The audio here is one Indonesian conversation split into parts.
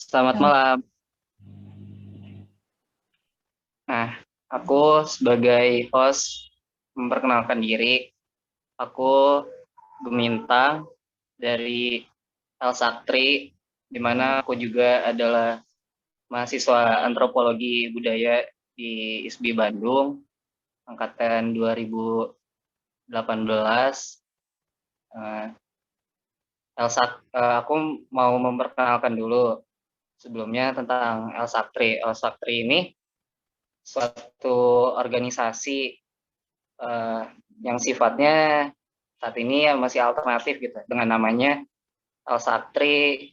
Selamat malam. Nah, aku sebagai host memperkenalkan diri. Aku Bumintang dari Elsaktri, di mana aku juga adalah mahasiswa antropologi budaya di ISBI Bandung, angkatan 2018. Aku mau memperkenalkan dulu sebelumnya tentang Elsaktri. Elsaktri ini suatu organisasi yang sifatnya saat ini ya masih alternatif gitu dengan namanya Elsaktri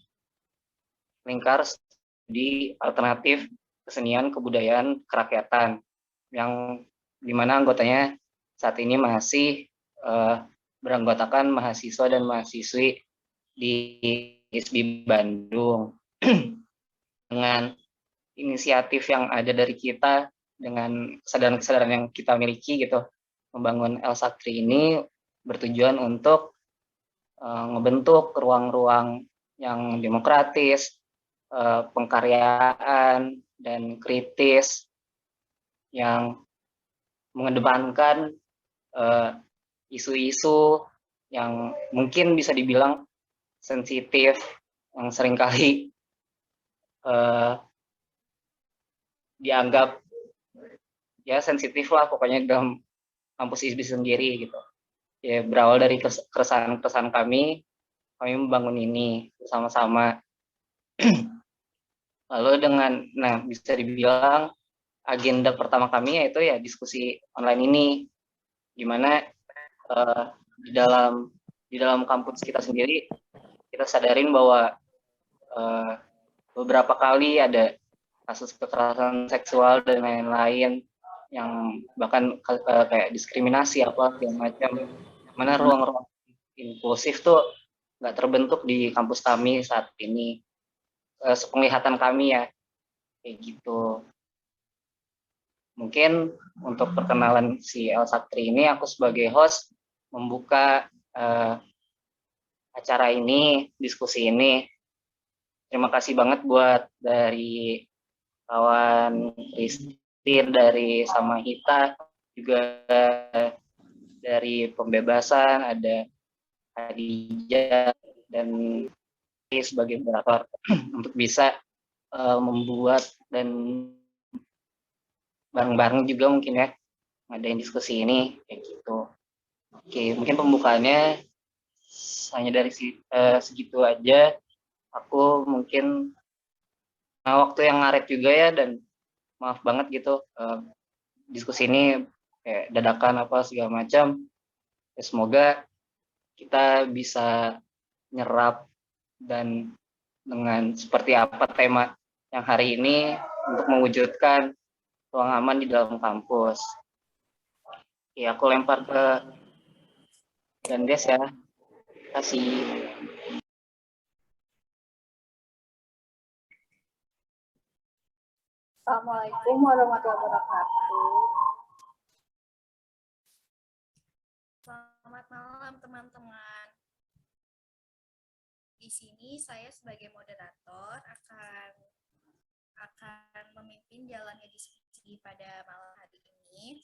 Lingkar Studi Alternatif Kesenian Kebudayaan Kerakyatan, yang dimana anggotanya saat ini masih beranggotakan mahasiswa dan mahasiswi di ISBI Bandung. Dengan inisiatif yang ada dari kita, dengan kesadaran-kesadaran yang kita miliki gitu, membangun Elsaktri ini bertujuan untuk ngebentuk ruang-ruang yang demokratis, pengkaryaan dan kritis yang mengedepankan isu-isu yang mungkin bisa dibilang sensitif, yang seringkali dianggap ya sensitif lah pokoknya dalam kampus ISBI sendiri gitu. Ya berawal dari keresahan kami membangun ini bersama-sama. Lalu bisa dibilang agenda pertama kami yaitu ya diskusi online ini, gimana di dalam kampus kita sendiri kita sadarin bahwa beberapa kali ada kasus kekerasan seksual dan lain-lain yang bahkan kayak diskriminasi apa segala macam, mana ruang-ruang inklusif tuh nggak terbentuk di kampus kami saat ini, sepenglihatan kami ya kayak gitu. Mungkin untuk perkenalan si Elsaktri ini, aku sebagai host membuka acara ini, diskusi ini. Terima kasih banget buat dari kawan Ristir dari Samahita, juga dari Pembebasan, ada Hadijah dan sebagai moderator untuk bisa membuat dan bareng-bareng juga mungkin ya ngadain diskusi ini kayak gitu. Oke, mungkin pembukaannya hanya dari segitu aja. Aku mungkin waktu yang ngaret juga ya, dan maaf banget gitu diskusi ini kayak dadakan apa segala macam. Ya, semoga kita bisa nyerap dan dengan seperti apa tema yang hari ini untuk mewujudkan ruang aman di dalam kampus. Ya, aku lempar ke Gandes ya. Terima kasih. Assalamualaikum warahmatullahi wabarakatuh. Selamat malam teman-teman. Di sini saya sebagai moderator akan memimpin jalannya diskusi pada malam hari ini.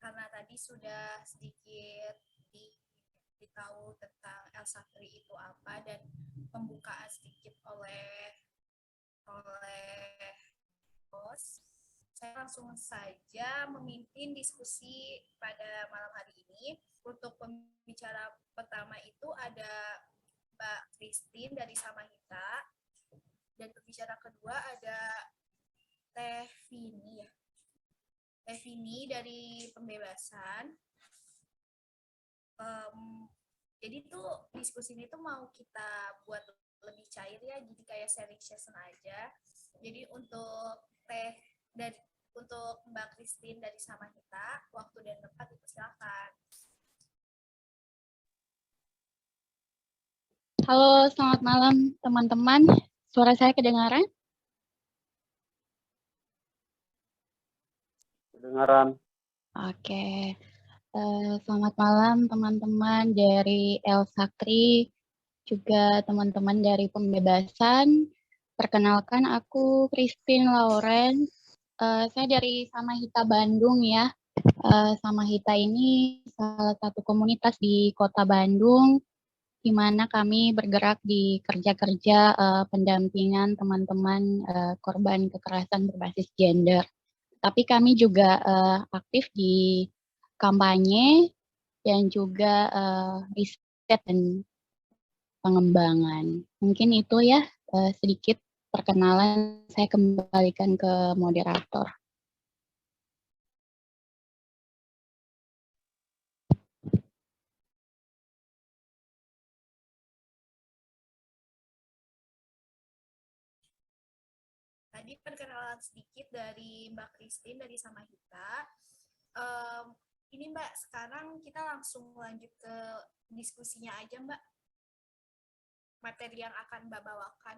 Karena tadi sudah sedikit ditahu tentang Elsaktri itu apa dan pembukaan sedikit oleh host, saya langsung saja memimpin diskusi pada malam hari ini. Untuk pembicara pertama itu ada Mbak Christine dari Samahita, dan pembicara kedua ada Teh Vini dari Pembebasan. Jadi tuh diskusi ini tuh mau kita buat lebih cair ya, jadi kayak sharing session aja. Jadi untuk Mbak Christine dari Samahita, waktu dan tempat dipersilakan. Halo, selamat malam teman-teman. Suara saya kedengaran? Kedengaran. Oke. Selamat malam teman-teman dari El Sakri, juga teman-teman dari Pembebasan. Perkenalkan, aku Christine Lauren. Saya dari Samahita Bandung ya. Samahita ini salah satu komunitas di Kota Bandung, di mana kami bergerak di kerja-kerja pendampingan teman-teman korban kekerasan berbasis gender. Tapi kami juga aktif di kampanye dan juga riset dan pengembangan. Mungkin itu ya sedikit perkenalan, saya kembalikan ke moderator. Tadi perkenalan sedikit dari Mbak Christine dari Samahita. Ini Mbak, sekarang kita langsung lanjut ke diskusinya aja Mbak. Materi yang akan Mbak bawakan.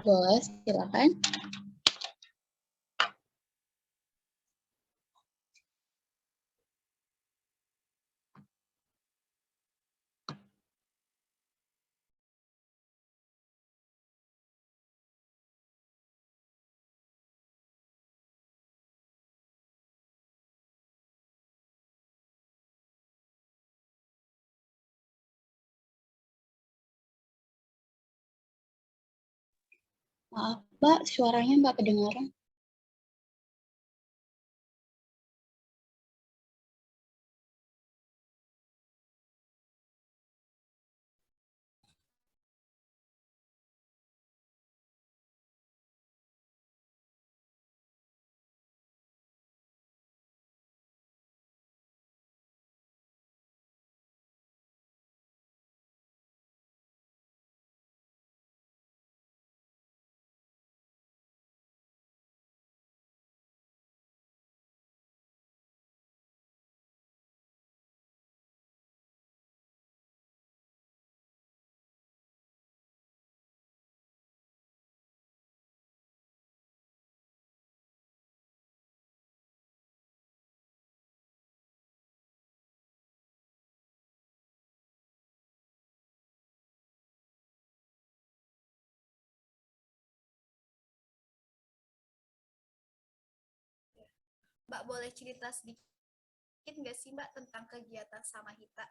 Boleh, silakan. Maaf Mbak, suaranya Mbak kedengaran. Mbak boleh cerita sedikit nggak sih Mbak tentang kegiatan Samahita?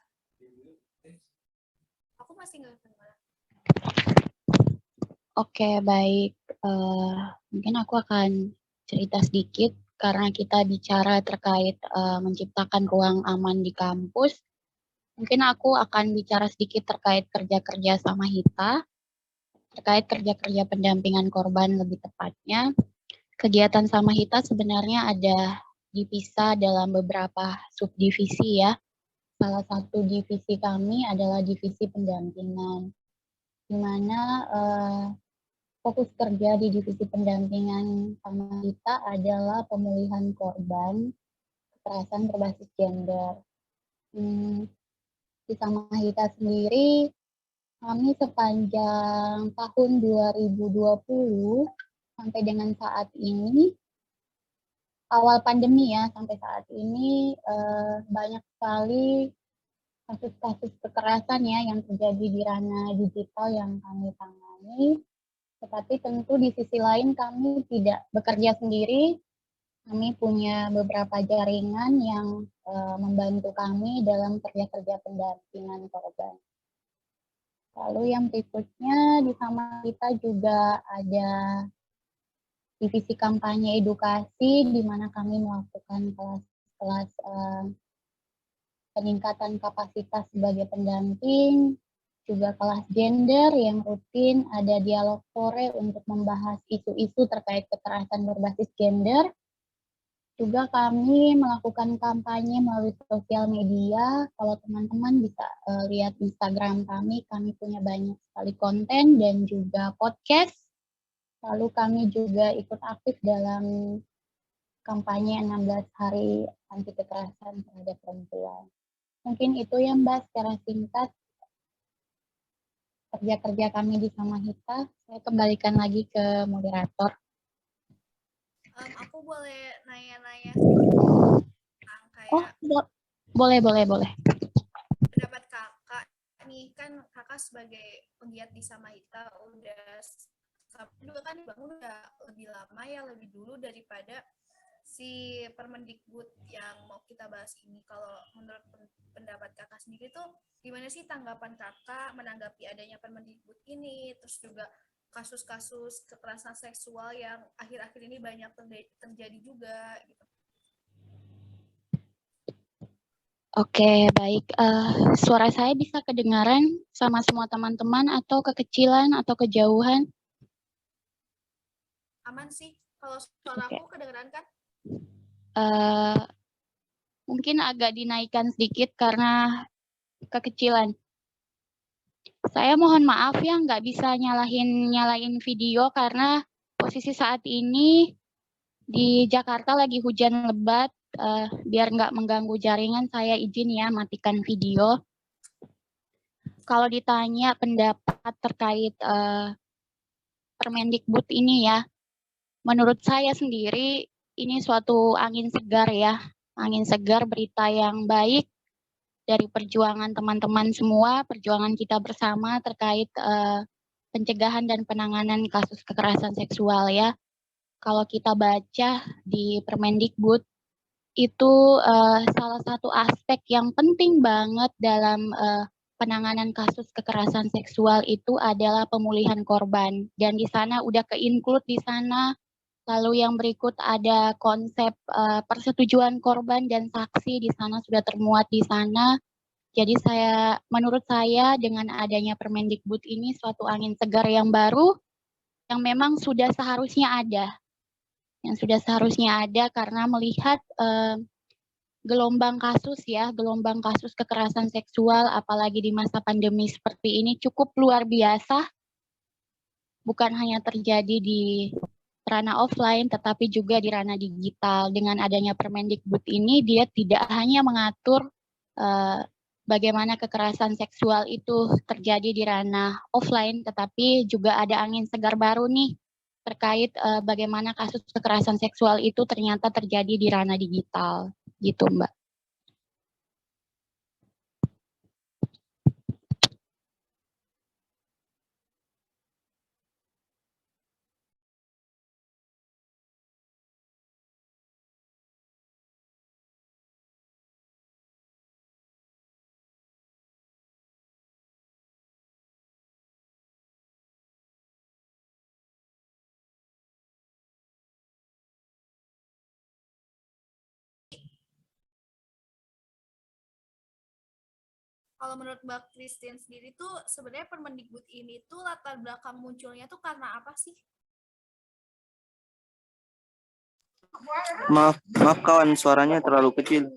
Aku masih nggak kedengaran. Oke, baik. Mungkin aku akan cerita sedikit karena kita bicara terkait menciptakan ruang aman di kampus. Mungkin aku akan bicara sedikit terkait kerja-kerja Samahita, terkait kerja-kerja pendampingan korban lebih tepatnya. Kegiatan Samahita sebenarnya ada dipisah dalam beberapa subdivisi ya. Salah satu divisi kami adalah divisi pendampingan, di mana fokus kerja di divisi pendampingan Samahita adalah pemulihan korban kekerasan berbasis gender. Di Samahita sendiri, kami sepanjang tahun 2020 sampai dengan saat ini, awal pandemi ya, sampai saat ini banyak sekali kasus-kasus kekerasan ya yang terjadi di ranah digital yang kami tangani. Tetapi tentu di sisi lain kami tidak bekerja sendiri. Kami punya beberapa jaringan yang membantu kami dalam kerja-kerja pendampingan korban. Lalu yang berikutnya di Samahita juga ada divisi kampanye edukasi, di mana kami melakukan kelas-kelas peningkatan kapasitas sebagai pendamping, juga kelas gender yang rutin, ada dialog sore untuk membahas isu-isu terkait kekerasan berbasis gender. Juga kami melakukan kampanye melalui sosial media. Kalau teman-teman bisa lihat Instagram kami punya banyak sekali konten dan juga podcast. Lalu kami juga ikut aktif dalam kampanye 16 hari anti kekerasan terhadap perempuan. Mungkin itu ya Mbak secara singkat kerja-kerja kami di Samahita. Saya kembalikan lagi ke moderator. Aku boleh nanya-nanya tentang Oh, kayak boleh. pendapat kakak nih, kan kakak sebagai penggiat di Samahita udah kan bangun udah lebih lama ya, lebih dulu daripada si Permendikbud yang mau kita bahas ini. Kalau menurut pendapat kakak sendiri tuh gimana sih tanggapan kakak menanggapi adanya Permendikbud ini, terus juga kasus-kasus kekerasan seksual yang akhir-akhir ini banyak terjadi juga gitu. Oke, baik. Suara saya bisa kedengaran sama semua teman-teman atau kekecilan atau kejauhan? Aman sih, kalau suara Oke. aku kedengeran kan? Mungkin agak dinaikkan sedikit karena kekecilan. Saya mohon maaf ya nggak bisa nyalain video karena posisi saat ini di Jakarta lagi hujan lebat. Biar nggak mengganggu jaringan, saya izin ya matikan video. Kalau ditanya pendapat terkait Permendikbud ini ya, menurut saya sendiri ini suatu angin segar ya, angin segar, berita yang baik dari perjuangan teman-teman semua, perjuangan kita bersama terkait pencegahan dan penanganan kasus kekerasan seksual ya. Kalau kita baca di Permendikbud, itu salah satu aspek yang penting banget dalam penanganan kasus kekerasan seksual itu adalah pemulihan korban. Dan di sana udah ke-include di sana. Lalu yang berikut ada konsep persetujuan korban dan saksi, di sana sudah termuat di sana. Jadi menurut saya dengan adanya Permendikbud ini suatu angin segar yang baru yang memang sudah seharusnya ada. Yang sudah seharusnya ada karena melihat gelombang kasus kekerasan seksual apalagi di masa pandemi seperti ini cukup luar biasa. Bukan hanya terjadi di ranah offline tetapi juga di ranah digital. Dengan adanya Permendikbud ini dia tidak hanya mengatur bagaimana kekerasan seksual itu terjadi di ranah offline, tetapi juga ada angin segar baru nih terkait bagaimana kasus kekerasan seksual itu ternyata terjadi di ranah digital, gitu Mbak. Kalau menurut Mbak Christine sendiri tuh sebenarnya Permendikbud ini tuh latar belakang munculnya tuh karena apa sih? Maaf kawan, suaranya terlalu kecil.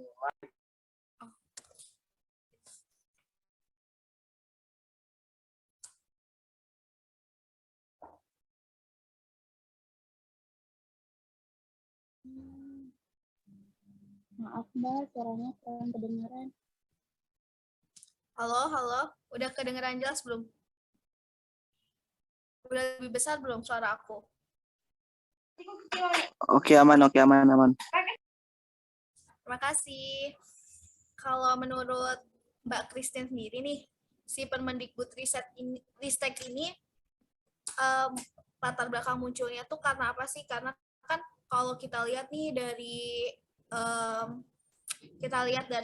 Maaf Mbak, suaranya kurang kedengaran. Halo, udah kedengeran jelas belum? Udah lebih besar belum suara aku? Oke, aman. Terima kasih. Kalau menurut Mbak Christine sendiri nih, si Permendikbud Ristek ini latar belakang munculnya tuh karena apa sih? Karena kan kalau kita lihat nih dari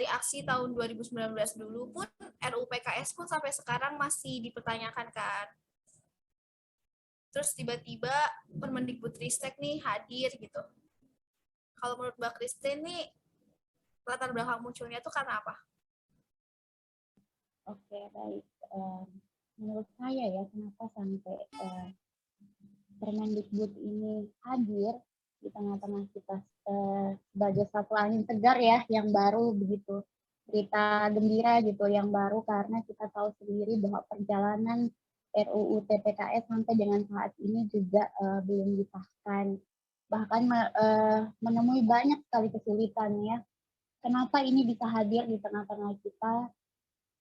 aksi tahun 2019 dulu pun RUU PKS pun sampai sekarang masih dipertanyakan kan. Terus tiba-tiba Permendikbud Ristek nih hadir gitu. Kalau menurut Mbak Christine nih latar belakang munculnya tuh karena apa? Oke, baik. Menurut saya ya, kenapa sampai Permendikbud ini hadir di tengah-tengah kita sebagai satu angin segar ya, yang baru begitu. Berita gembira gitu, yang baru karena kita tahu sendiri bahwa perjalanan RUU TPKS sampai dengan saat ini juga belum disahkan. Bahkan menemui banyak sekali kesulitan ya. Kenapa ini bisa hadir di tengah-tengah kita?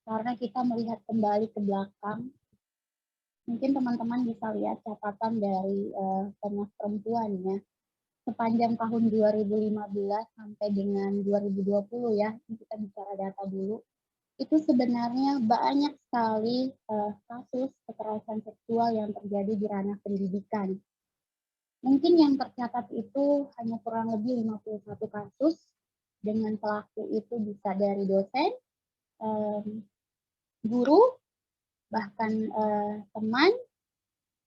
Karena kita melihat kembali ke belakang Mungkin teman-teman bisa lihat catatan dari Komnas Perempuan ya. Sepanjang tahun 2015 sampai dengan 2020 ya, ini kita bicara data dulu, itu sebenarnya banyak sekali kasus kekerasan seksual yang terjadi di ranah pendidikan. Mungkin yang tercatat itu hanya kurang lebih 51 kasus, dengan pelaku itu bisa dari dosen, guru, bahkan teman,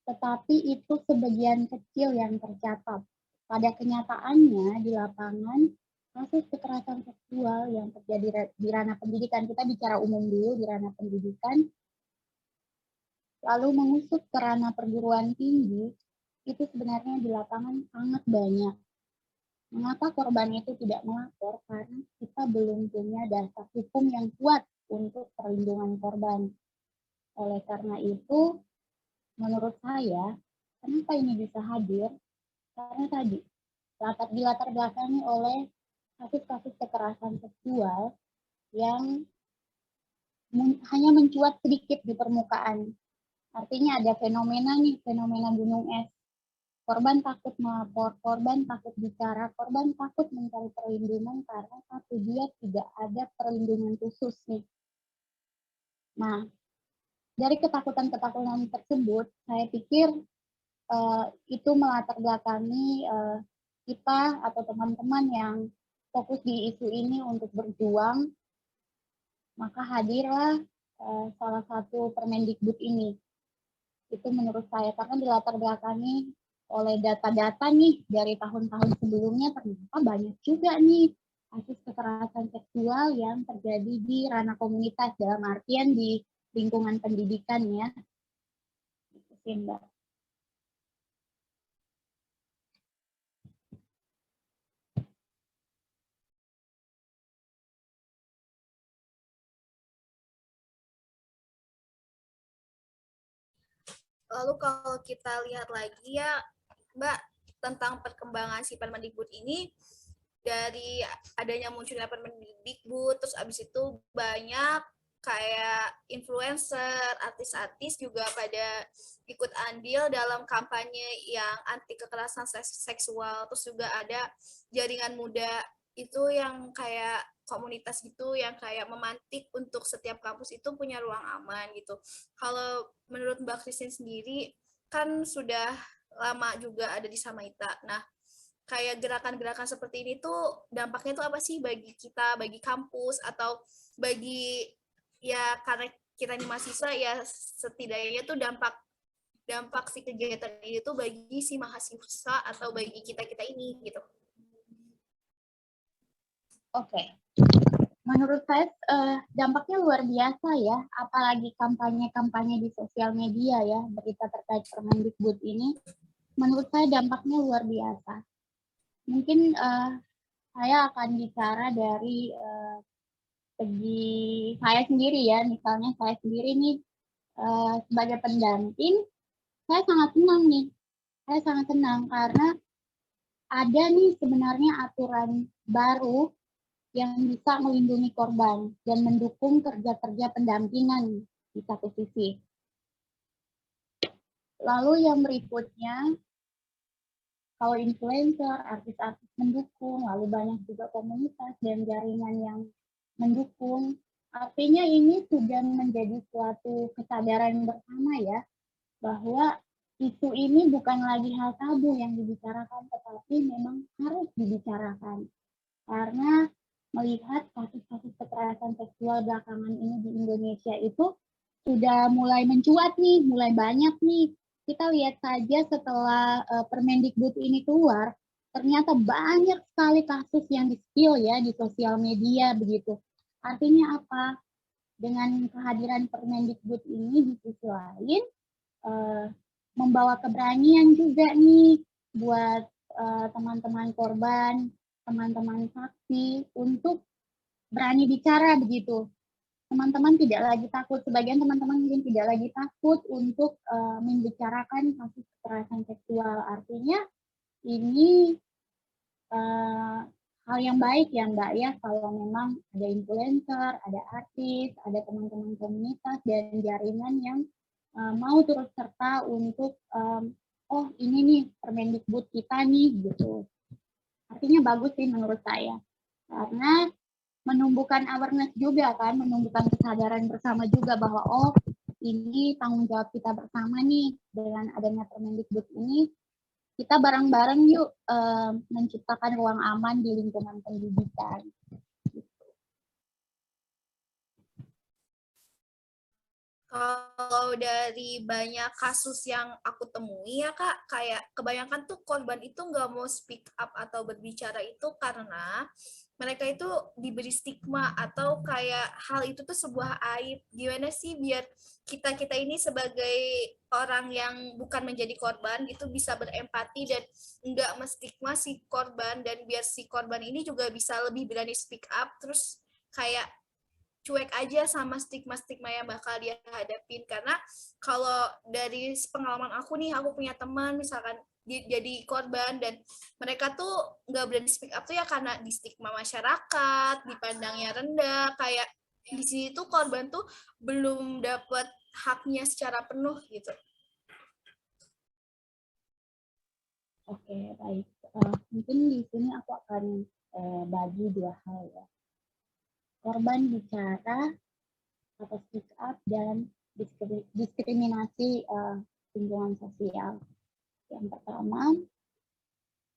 tetapi itu sebagian kecil yang tercatat. Pada kenyataannya di lapangan, kasus kekerasan seksual yang terjadi di ranah pendidikan, kita bicara umum dulu di ranah pendidikan, lalu mengusut ke ranah perguruan tinggi, itu sebenarnya di lapangan sangat banyak. Mengapa korban itu tidak melapor? Karena kita belum punya dasar hukum yang kuat untuk perlindungan korban. Oleh karena itu, menurut saya, kenapa ini bisa hadir? Karena tadi, dilatar belakangi oleh kasus-kasus kekerasan seksual yang hanya mencuat sedikit di permukaan. Artinya ada fenomena nih, fenomena gunung es. Korban takut melapor, korban takut bicara, korban takut mencari perlindungan karena satu, dia tidak ada perlindungan khusus nih. Nah, dari ketakutan-ketakutan tersebut, saya pikir itu melatar belakangi kita atau teman-teman yang fokus di isu ini untuk berjuang, maka hadirlah salah satu Permendikbud ini. Itu menurut saya, karena dilatar belakangi oleh data-data nih dari tahun-tahun sebelumnya, ternyata banyak juga nih kasus kekerasan seksual yang terjadi di ranah komunitas, dalam artian di lingkungan pendidikan ya. Itu sih, Mbak. Lalu kalau kita lihat lagi ya, Mbak, tentang perkembangan si Permendikbud ini, dari adanya munculnya Permendikbud, terus abis itu banyak kayak influencer, artis-artis juga pada ikut andil dalam kampanye yang anti kekerasan seksual. Terus juga ada jaringan muda itu yang kayak komunitas gitu yang kayak memantik untuk setiap kampus itu punya ruang aman gitu. Kalau menurut Mbak Christine sendiri kan sudah lama juga ada di Samaita. Nah, kayak gerakan-gerakan seperti ini tuh dampaknya tuh apa sih bagi kita, bagi kampus atau bagi ya karena kita ini mahasiswa ya setidaknya tuh dampak si kegiatan ini tuh bagi si mahasiswa atau bagi kita-kita ini gitu. Oke. Menurut saya dampaknya luar biasa ya, apalagi kampanye-kampanye di sosial media ya, berita terkait Permendikbud ini, menurut saya dampaknya luar biasa. Mungkin saya akan bicara dari segi saya sendiri ya, misalnya saya sendiri nih sebagai pendamping, saya sangat senang nih, saya sangat senang karena ada nih sebenarnya aturan baru yang bisa melindungi korban dan mendukung kerja-kerja pendampingan di satu sisi. Lalu yang berikutnya, kalau influencer, artis-artis mendukung, lalu banyak juga komunitas dan jaringan yang mendukung, artinya ini sudah menjadi suatu kesadaran bersama ya, bahwa isu ini bukan lagi hal tabu yang dibicarakan, tetapi memang harus dibicarakan. Karena melihat kasus-kasus kekerasan seksual belakangan ini di Indonesia itu sudah mulai mencuat nih, mulai banyak nih. Kita lihat saja setelah Permendikbud ini keluar, ternyata banyak sekali kasus yang di-spill ya di sosial media begitu. Artinya apa? Dengan kehadiran Permendikbud ini di sisi lain membawa keberanian juga nih buat teman-teman korban, teman-teman saksi untuk berani bicara begitu. Teman-teman tidak lagi takut, sebagian teman-teman mungkin tidak lagi takut untuk membicarakan kasus kekerasan seksual. Artinya ini hal yang baik ya Mbak ya, kalau memang ada influencer, ada artis, ada teman-teman komunitas dan jaringan yang mau turut serta untuk oh ini nih Permendikbud kita nih gitu. Artinya bagus sih menurut saya. Karena menumbuhkan awareness juga kan, menumbuhkan kesadaran bersama juga bahwa oh ini tanggung jawab kita bersama nih dengan adanya Permendikbud ini. Kita bareng-bareng yuk menciptakan ruang aman di lingkungan pendidikan. Kalau dari banyak kasus yang aku temui ya Kak, kayak kebanyakan tuh korban itu nggak mau speak up atau berbicara itu karena mereka itu diberi stigma atau kayak hal itu tuh sebuah aib. Gimana sih biar kita ini sebagai orang yang bukan menjadi korban itu bisa berempati dan nggak menstigma si korban, dan biar si korban ini juga bisa lebih berani speak up, terus kayak cuek aja sama stigma-stigma yang bakal dia hadapin. Karena kalau dari pengalaman aku nih, aku punya teman misalkan jadi korban dan mereka tuh nggak berani speak up tuh ya karena di stigma masyarakat, dipandangnya rendah, kayak di sini tuh korban tuh belum dapat haknya secara penuh gitu. Oke, baik. Mungkin di sini aku akan bagi dua hal ya. Korban bicara atau speak up dan diskriminasi lingkungan sosial. Yang pertama,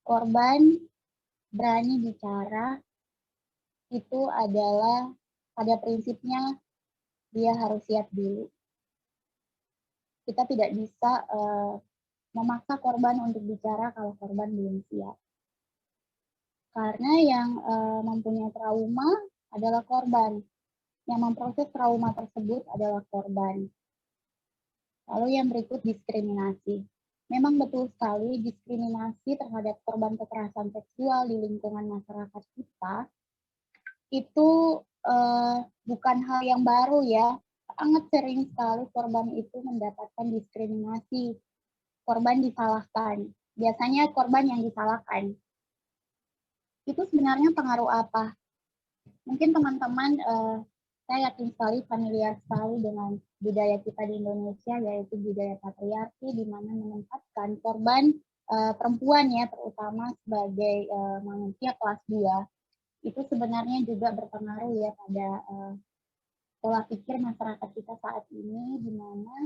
korban berani bicara itu adalah pada prinsipnya dia harus siap dulu. Kita tidak bisa memaksa korban untuk bicara kalau korban belum siap. Karena yang mempunyai trauma adalah korban. Yang memproses trauma tersebut adalah korban. Lalu yang berikut diskriminasi. Memang betul sekali diskriminasi terhadap korban kekerasan seksual di lingkungan masyarakat kita itu bukan hal yang baru ya. Sangat sering sekali korban itu mendapatkan diskriminasi. Korban disalahkan. Biasanya korban yang disalahkan. Itu sebenarnya pengaruh apa? Mungkin teman-teman saya yakin sekali familiar sekali dengan budaya kita di Indonesia, yaitu budaya patriarki, di mana menempatkan korban perempuan ya, terutama sebagai manusia kelas 2, itu sebenarnya juga berpengaruh ya pada pola pikir masyarakat kita saat ini, di mana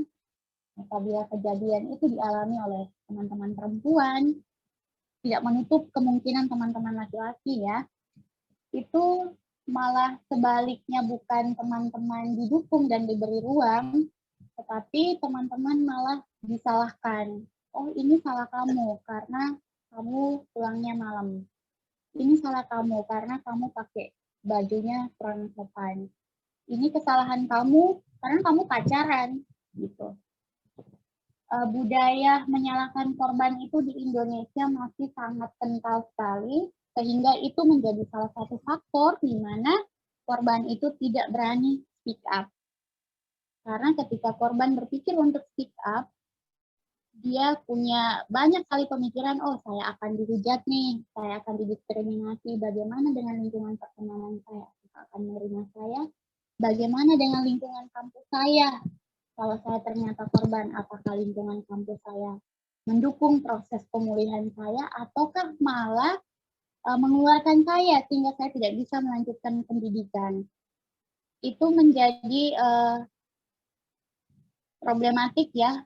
apabila kejadian itu dialami oleh teman-teman perempuan, tidak menutup kemungkinan teman-teman laki-laki ya, itu malah sebaliknya bukan teman-teman didukung dan diberi ruang, tetapi teman-teman malah disalahkan. Oh ini salah kamu karena kamu pulangnya malam. Ini salah kamu karena kamu pakai bajunya kurang sopan. Ini kesalahan kamu karena kamu pacaran gitu. Budaya menyalahkan korban itu di Indonesia masih sangat kental sekali, sehingga itu menjadi salah satu faktor di mana korban itu tidak berani speak up. Karena ketika korban berpikir untuk speak up, dia punya banyak kali pemikiran, oh saya akan dihujat nih, saya akan didiskriminasi, bagaimana dengan lingkungan pertemanan saya, akan menerima saya, bagaimana dengan lingkungan kampus saya, kalau saya ternyata korban, apakah lingkungan kampus saya mendukung proses pemulihan saya, ataukah malah mengeluarkan saya sehingga saya tidak bisa melanjutkan pendidikan. Itu menjadi problematik ya,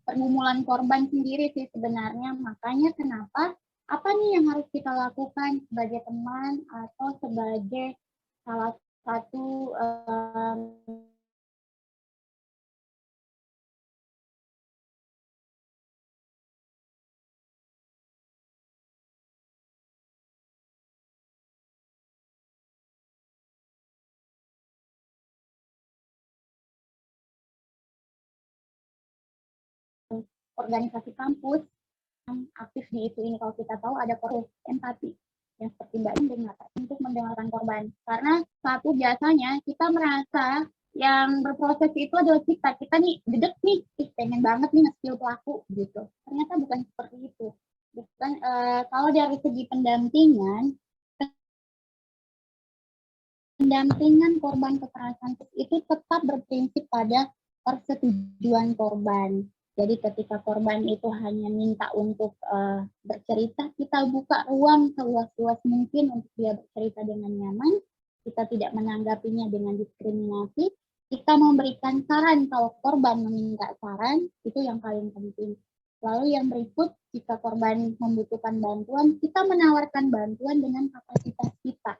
pergumulan korban sendiri sih sebenarnya. Makanya kenapa, apa nih yang harus kita lakukan sebagai teman atau sebagai salah satu organisasi kampus yang aktif di itu ini, kalau kita tahu ada proses empati yang seperti Mbak Indra untuk mendengarkan korban. Karena satu biasanya kita merasa yang berproses itu adalah kita nih gedek nih, pengen banget nih nge-spill pelaku gitu. Ternyata bukan seperti itu. Bukan kalau dari segi pendampingan korban kekerasan itu tetap berprinsip pada persetujuan korban. Jadi ketika korban itu hanya minta untuk bercerita, kita buka ruang seluas-luas mungkin untuk dia bercerita dengan nyaman. Kita tidak menanggapinya dengan diskriminasi. Kita memberikan saran kalau korban meminta saran, itu yang paling penting. Lalu yang berikut, jika korban membutuhkan bantuan, kita menawarkan bantuan dengan kapasitas kita.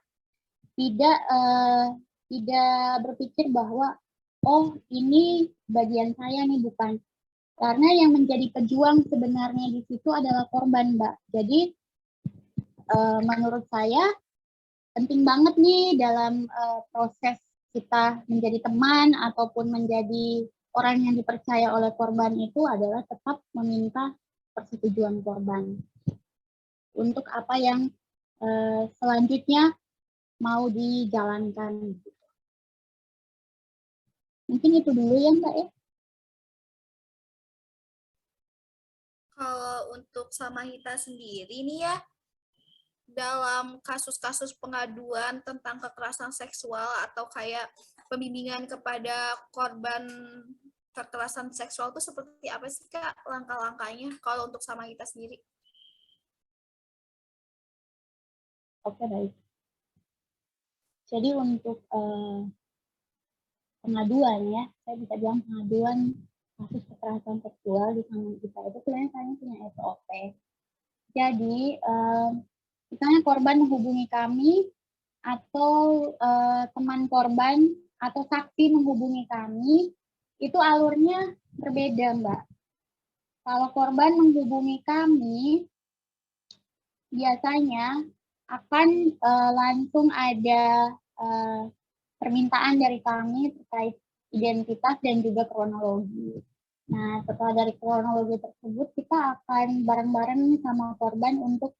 Tidak berpikir bahwa, oh ini bagian saya nih, bukan. Karena yang menjadi pejuang sebenarnya di situ adalah korban, Mbak. Jadi menurut saya penting banget nih dalam proses kita menjadi teman ataupun menjadi orang yang dipercaya oleh korban itu adalah tetap meminta persetujuan korban untuk apa yang selanjutnya mau dijalankan. Mungkin itu dulu ya Mbak ya. Kalau untuk Samahita sendiri nih ya, dalam kasus-kasus pengaduan tentang kekerasan seksual atau kayak pembimbingan kepada korban kekerasan seksual itu seperti apa sih Kak langkah-langkahnya kalau untuk Samahita sendiri? Oke, baik. Jadi untuk pengaduan ya, saya bisa bilang pengaduan kasus kekerasan seksual di Samahita itu sebenarnya saya punya SOP. Jadi misalnya korban menghubungi kami atau teman korban atau saksi menghubungi kami, itu alurnya berbeda, Mbak. Kalau korban menghubungi kami, biasanya akan langsung ada permintaan dari kami terkait identitas dan juga kronologi. Nah, setelah dari kronologi tersebut, kita akan bareng-bareng sama korban untuk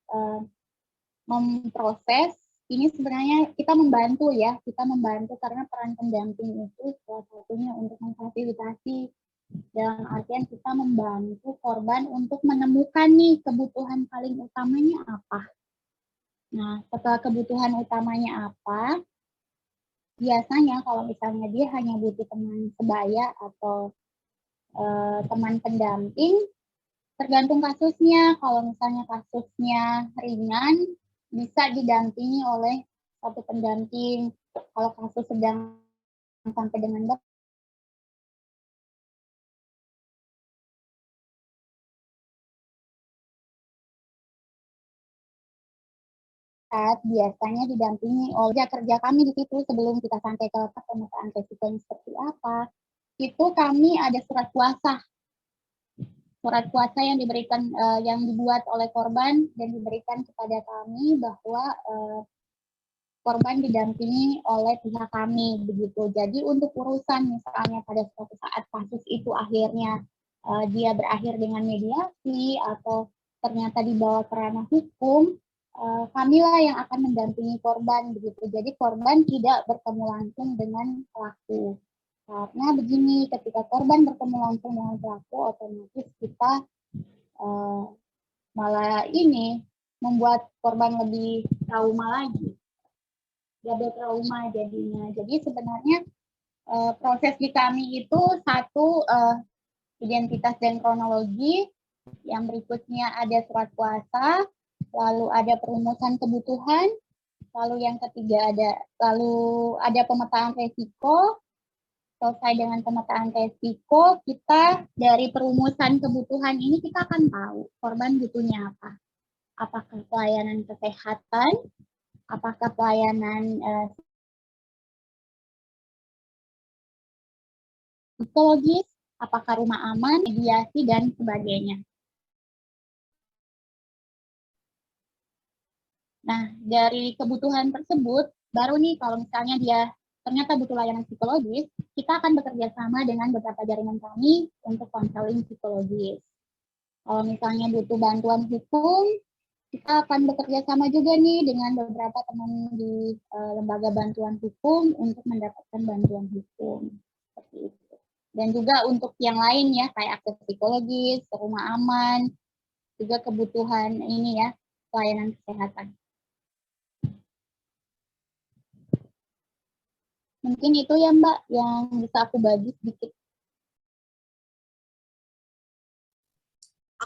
memproses. Ini sebenarnya kita membantu ya, kita membantu karena peran pendamping itu salah satunya untuk memfasilitasi, dalam artian kita membantu korban untuk menemukan nih kebutuhan paling utamanya apa. Nah, setelah kebutuhan utamanya apa, biasanya kalau misalnya dia hanya butuh teman sebaya atau teman pendamping, tergantung kasusnya. Kalau misalnya kasusnya ringan, bisa didampingi oleh satu pendamping. Kalau kasus sedang sampai dengan berat, biasanya didampingi oleh kerja kami di situ sebelum kita sampai ke pemetaan resikonya seperti apa. Itu kami ada surat kuasa yang diberikan, yang dibuat oleh korban dan diberikan kepada kami bahwa korban didampingi oleh pihak kami begitu. Jadi untuk urusan misalnya pada suatu saat kasus itu akhirnya dia berakhir dengan mediasi atau ternyata dibawa ke ranah hukum, kamilah yang akan mendampingi korban begitu. Jadi korban tidak bertemu langsung dengan pelaku. Karena begini, ketika korban bertemu langsung dengan pelaku, otomatis kita malah ini membuat korban lebih trauma lagi, double trauma jadinya. Jadi sebenarnya proses di kami itu satu identitas dan kronologi, yang berikutnya ada surat kuasa, lalu ada perumusan kebutuhan, lalu yang ketiga ada pemetaan resiko. Selesai dengan pemetaan resiko, kita dari perumusan kebutuhan ini kita akan tahu korban butuhnya apa. Apakah pelayanan kesehatan, apakah pelayanan psikologis, apakah rumah aman, mediasi, dan sebagainya. Nah, dari kebutuhan tersebut, baru nih kalau misalnya dia ternyata butuh layanan psikologis, kita akan bekerja sama dengan beberapa jaringan kami untuk konseling psikologis. Kalau misalnya butuh bantuan hukum, kita akan bekerja sama juga nih dengan beberapa teman di lembaga bantuan hukum untuk mendapatkan bantuan hukum. Seperti itu. Dan juga untuk yang lain ya, kayak akses psikologis, rumah aman, juga kebutuhan ini ya, pelayanan kesehatan. Mungkin itu ya Mbak yang bisa aku bagi sedikit.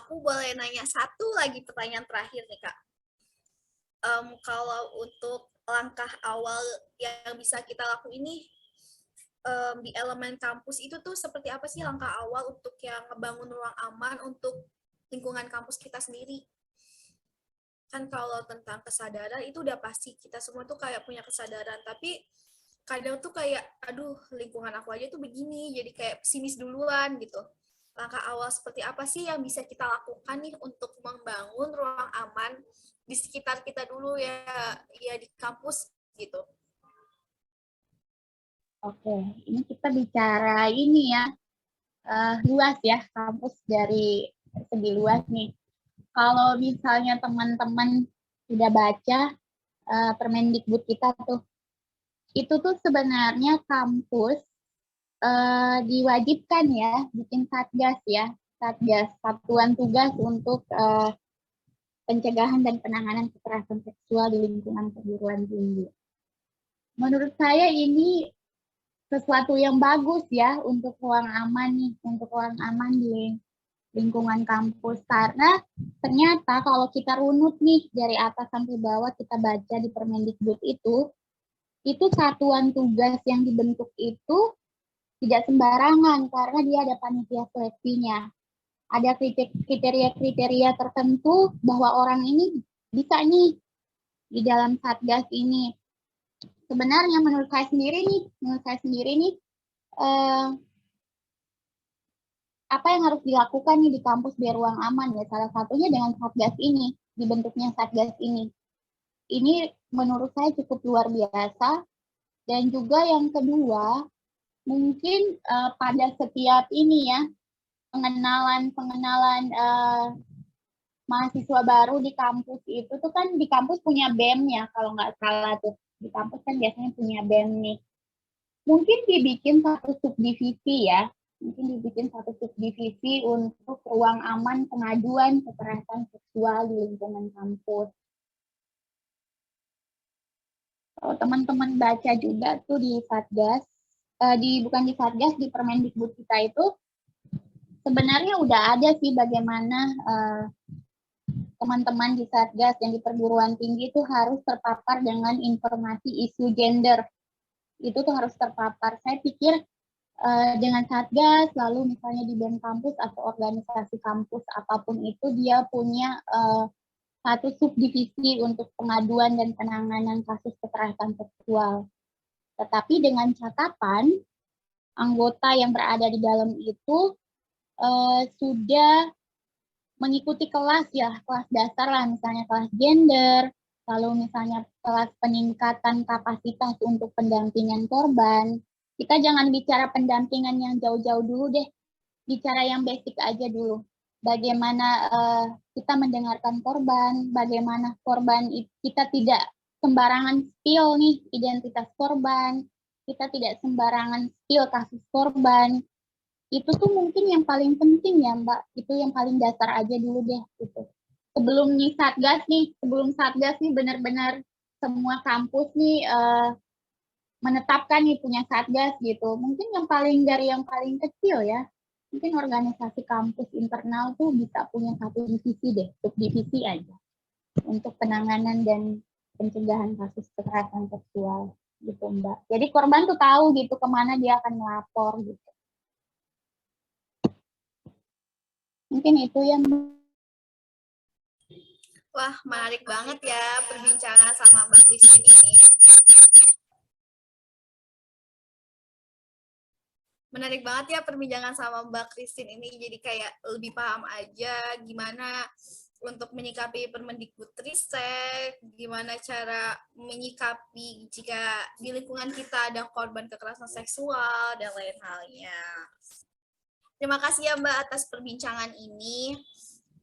aku boleh nanya satu lagi pertanyaan terakhir nih Kak. Kalau untuk langkah awal yang bisa kita lakuin ini di elemen kampus itu tuh seperti apa sih langkah awal untuk yang ngebangun ruang aman untuk lingkungan kampus kita sendiri? Kan kalau tentang kesadaran itu udah pasti kita semua tuh kayak punya kesadaran, tapi kadang tuh kayak aduh lingkungan aku aja tuh begini, jadi kayak pesimis duluan gitu. Langkah awal seperti apa sih yang bisa kita lakukan nih untuk membangun ruang aman di sekitar kita dulu ya, ya di kampus gitu. Oke, ini kita bicara ini ya, luas ya, kampus dari segi luas nih. Kalau misalnya teman-teman sudah baca Permendikbud kita tuh, itu tuh sebenarnya kampus diwajibkan ya bikin satgas ya, satgas satuan tugas untuk pencegahan dan penanganan kekerasan seksual di lingkungan perguruan tinggi. Menurut saya ini sesuatu yang bagus ya untuk ruang aman nih, untuk ruang aman di lingkungan kampus, karena ternyata kalau kita runut nih dari atas sampai bawah kita baca di Permendikbud itu satuan tugas yang dibentuk itu tidak sembarangan karena dia ada panitia seleksinya. Ada kriteria-kriteria tertentu bahwa orang ini bisa nih di dalam satgas ini. Sebenarnya menurut saya sendiri nih, apa yang harus dilakukan nih di kampus biar ruang aman ya, salah satunya dengan satgas ini, dibentuknya satgas ini. Ini menurut saya cukup luar biasa. Dan juga yang kedua, mungkin pada setiap ini ya, pengenalan mahasiswa baru di kampus itu tuh kan di kampus punya BEM ya, kalau nggak salah tuh. Di kampus kan biasanya punya BEM nih. Mungkin dibikin satu subdivisi ya, untuk ruang aman pengaduan kekerasan seksual di lingkungan kampus. Kalau teman-teman baca juga tuh di Satgas, bukan di Satgas, di Permendikbud kita itu sebenarnya udah ada sih bagaimana teman-teman di Satgas yang di perguruan tinggi itu harus terpapar dengan informasi isu gender. Itu tuh harus terpapar. Saya pikir dengan Satgas, lalu misalnya di BEM kampus atau organisasi kampus apapun itu, dia punya satu subdivisi untuk pengaduan dan penanganan kasus kekerasan seksual. Tetapi dengan catatan, anggota yang berada di dalam itu sudah mengikuti kelas ya, kelas dasar lah, misalnya kelas gender, lalu misalnya kelas peningkatan kapasitas untuk pendampingan korban. Kita jangan bicara pendampingan yang jauh-jauh dulu deh, bicara yang basic aja dulu. Bagaimana kita mendengarkan korban, bagaimana korban kita tidak sembarangan spill nih identitas korban, kita tidak sembarangan spill kasus korban. Itu tuh mungkin yang paling penting ya Mbak, itu yang paling dasar aja dulu deh gitu. Sebelum Satgas nih benar-benar semua kampus nih menetapkan nih punya Satgas gitu. Mungkin yang paling kecil ya, mungkin organisasi kampus internal tuh bisa punya satu divisi deh, subdivisi aja untuk penanganan dan pencegahan kasus kekerasan seksual gitu Mbak. Jadi korban tuh tahu gitu kemana dia akan melapor gitu. Mungkin itu yang. Wah, menarik banget ya perbincangan sama Mbak Christine ini. Menarik banget ya perbincangan sama Mbak Christine ini, jadi kayak lebih paham aja gimana untuk menyikapi Permendikbudristek, gimana cara menyikapi jika di lingkungan kita ada korban kekerasan seksual, dan lain halnya. Terima kasih ya Mbak atas perbincangan ini.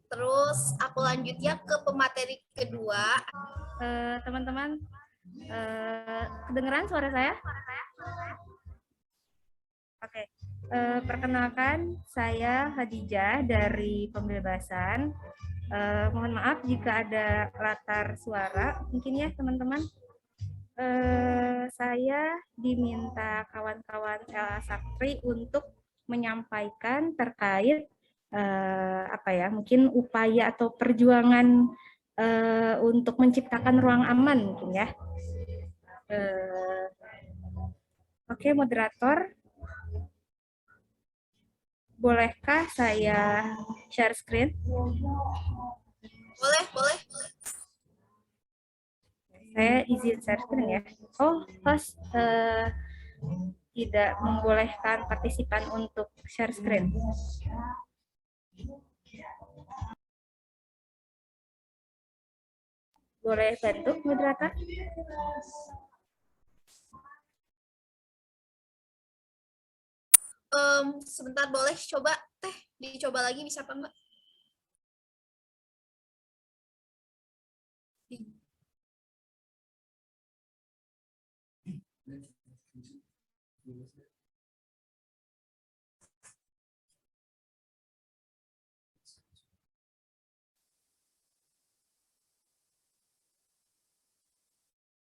Terus aku lanjut ya ke pemateri kedua. Teman-teman, kedengeran suara saya? Oke. Perkenalkan, saya Hadijah dari Pembebasan. Mohon maaf jika ada latar suara, mungkin ya teman-teman. Saya diminta kawan-kawan LA Sakti untuk menyampaikan terkait apa ya, mungkin upaya atau perjuangan untuk menciptakan ruang aman mungkin ya. Oke, moderator, bolehkah saya share screen? Boleh, boleh. Saya izin share screen ya. Oh, host tidak membolehkan partisipan untuk share screen. Boleh bantu, moderator? Sebentar, boleh coba Teh, dicoba lagi bisa apa Mbak?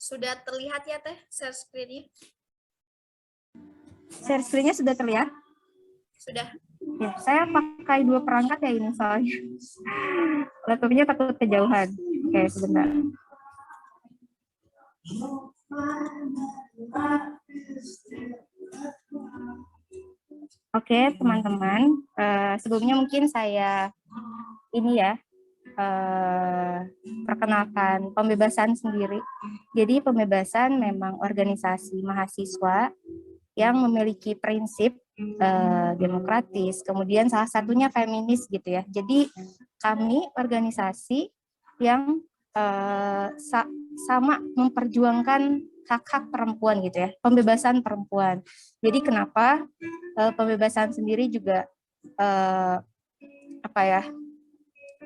Sudah terlihat ya Teh share screen-nya? Share screen-nya sudah terlihat? Sudah. Ya, saya pakai 2 perangkat ya ini soalnya. Laptopnya takut kejauhan. Oke, sebentar. Oke, teman-teman. Sebelumnya mungkin saya ini ya, perkenalkan pembebasan sendiri. Jadi pembebasan memang organisasi mahasiswa yang memiliki prinsip demokratis, kemudian salah satunya feminis gitu ya. Jadi kami organisasi yang sama memperjuangkan hak-hak perempuan gitu ya, pembebasan perempuan. Jadi kenapa pembebasan sendiri juga apa ya?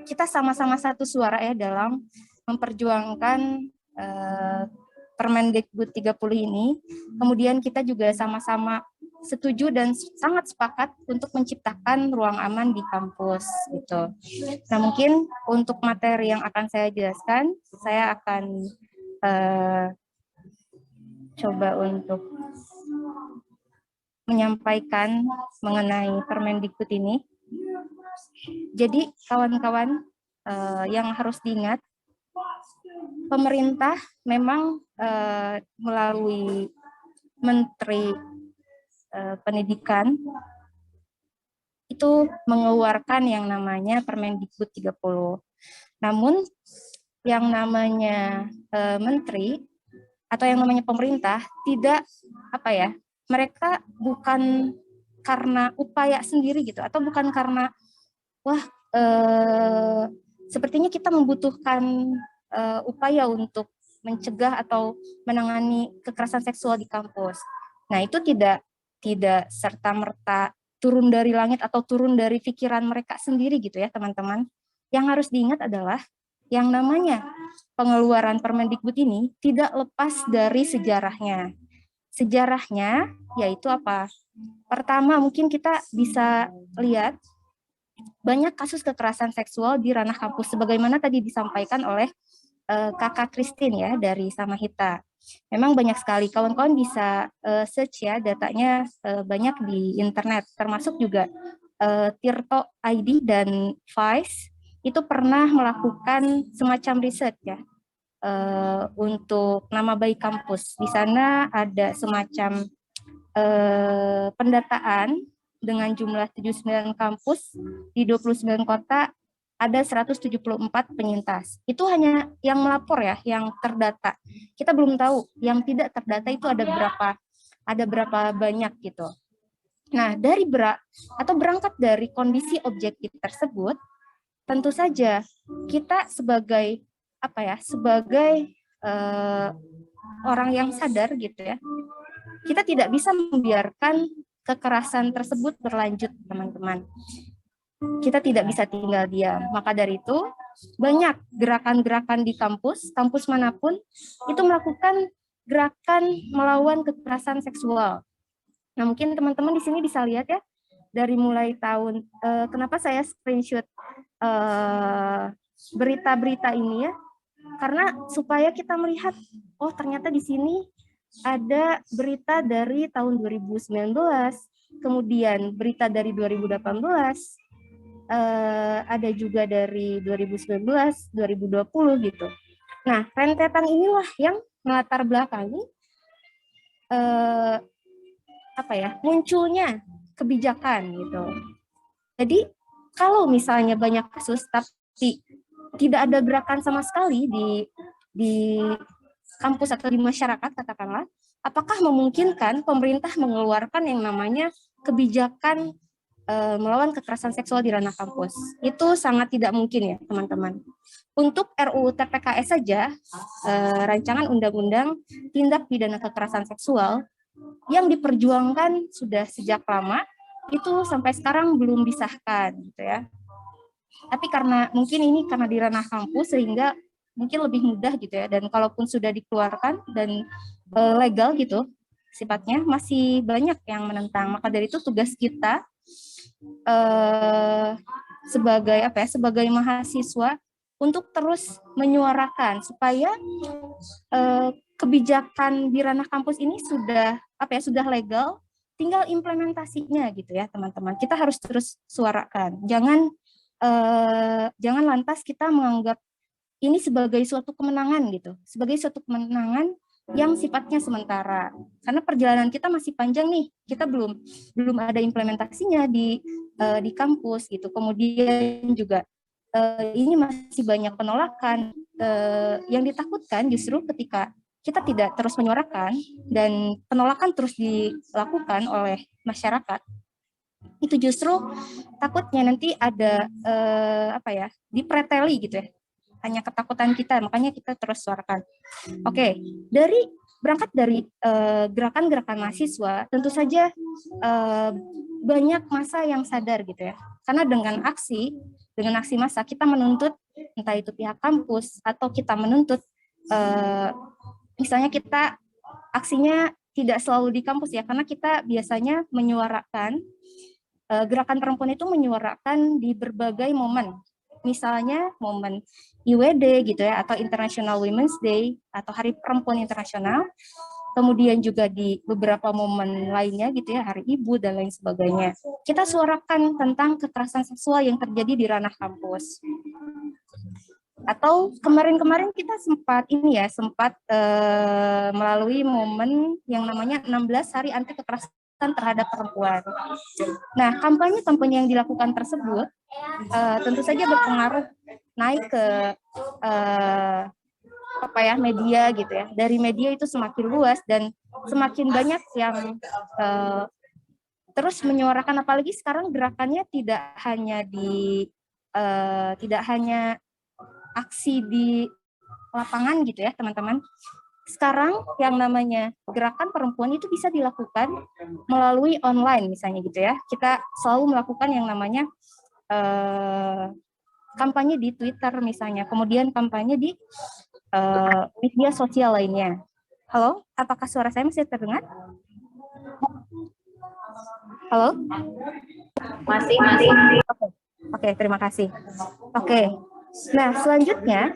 Kita sama-sama satu suara ya dalam memperjuangkan Permendikbud 30 ini. Kemudian kita juga sama-sama setuju dan sangat sepakat untuk menciptakan ruang aman di kampus gitu. Nah, mungkin untuk materi yang akan saya jelaskan, saya akan coba untuk menyampaikan mengenai Permendikbud ini. Jadi kawan-kawan yang harus diingat, pemerintah memang melalui Menteri Pendidikan itu mengeluarkan yang namanya Permendikbud 30. Namun yang namanya menteri atau yang namanya pemerintah tidak apa ya, mereka bukan karena upaya sendiri gitu, atau bukan karena wah sepertinya kita membutuhkan upaya untuk mencegah atau menangani kekerasan seksual di kampus. Nah, itu tidak serta-merta turun dari langit atau turun dari pikiran mereka sendiri gitu ya, teman-teman. Yang harus diingat adalah yang namanya pengeluaran Permendikbud ini tidak lepas dari sejarahnya. Sejarahnya yaitu apa? Pertama, mungkin kita bisa lihat banyak kasus kekerasan seksual di ranah kampus, sebagaimana tadi disampaikan oleh Kakak Christine ya dari Samahita. Memang banyak sekali, kawan-kawan bisa search ya, datanya banyak di internet, termasuk juga Tirto ID dan Vice itu pernah melakukan semacam riset ya untuk nama baik kampus. Di sana ada semacam pendataan dengan jumlah 79 kampus di 29 kota, ada 174 penyintas. Itu hanya yang melapor ya, yang terdata. Kita belum tahu yang tidak terdata itu ada berapa banyak gitu. Nah, berangkat dari kondisi objektif tersebut, tentu saja kita sebagai orang yang sadar gitu ya, kita tidak bisa membiarkan kekerasan tersebut berlanjut, teman-teman. Kita tidak bisa tinggal diam. Maka dari itu, banyak gerakan-gerakan di kampus manapun, itu melakukan gerakan melawan kekerasan seksual. Nah, mungkin teman-teman di sini bisa lihat ya, dari mulai tahun, kenapa saya screenshot berita-berita ini ya, karena supaya kita melihat, oh ternyata di sini ada berita dari tahun 2019, kemudian berita dari 2018, ada juga dari 2019, 2020 gitu. Nah, rentetan inilah yang melatar belakangi munculnya kebijakan gitu. Jadi kalau misalnya banyak kasus tapi tidak ada gerakan sama sekali di kampus atau di masyarakat katakanlah, apakah memungkinkan pemerintah mengeluarkan yang namanya kebijakan melawan kekerasan seksual di ranah kampus? Itu sangat tidak mungkin ya teman-teman. Untuk RUU TPKS saja, rancangan undang-undang tindak pidana kekerasan seksual yang diperjuangkan sudah sejak lama, itu sampai sekarang belum disahkan gitu ya. Tapi karena mungkin ini karena di ranah kampus sehingga mungkin lebih mudah gitu ya, dan kalaupun sudah dikeluarkan dan legal gitu sifatnya, masih banyak yang menentang. Maka dari itu tugas kita sebagai mahasiswa untuk terus menyuarakan supaya kebijakan di ranah kampus ini sudah legal, tinggal implementasinya gitu ya teman-teman. Kita harus terus suarakan. Jangan lantas kita menganggap ini sebagai suatu kemenangan gitu, sebagai suatu kemenangan yang sifatnya sementara. Karena perjalanan kita masih panjang nih, kita belum ada implementasinya di kampus gitu. Kemudian juga ini masih banyak penolakan yang ditakutkan justru ketika kita tidak terus menyuarakan dan penolakan terus dilakukan oleh masyarakat. Itu justru takutnya nanti ada dipreteli gitu ya, hanya ketakutan kita, makanya kita terus suarakan. Oke, berangkat dari gerakan-gerakan mahasiswa, tentu saja banyak massa yang sadar gitu ya, karena dengan aksi massa kita menuntut entah itu pihak kampus atau kita menuntut misalnya kita aksinya tidak selalu di kampus ya, karena kita biasanya menyuarakan gerakan perempuan itu menyuarakan di berbagai momen. Misalnya momen IWD gitu ya, atau International Women's Day atau Hari Perempuan Internasional. Kemudian juga di beberapa momen lainnya gitu ya, Hari Ibu dan lain sebagainya. Kita suarakan tentang kekerasan seksual yang terjadi di ranah kampus. Atau kemarin-kemarin kita sempat melalui momen yang namanya 16 Hari Anti Kekerasan terhadap perempuan. Nah, kampanye yang dilakukan tersebut tentu saja berpengaruh naik ke media gitu ya. Dari media itu semakin luas dan semakin banyak yang terus menyuarakan, apalagi sekarang gerakannya tidak hanya aksi di lapangan gitu ya, teman-teman. Sekarang yang namanya gerakan perempuan itu bisa dilakukan melalui online misalnya gitu ya. Kita selalu melakukan yang namanya kampanye di Twitter misalnya, kemudian kampanye di media sosial lainnya. Halo, apakah suara saya masih terdengar? Halo? Masih. Oke, terima kasih. Oke. Nah, selanjutnya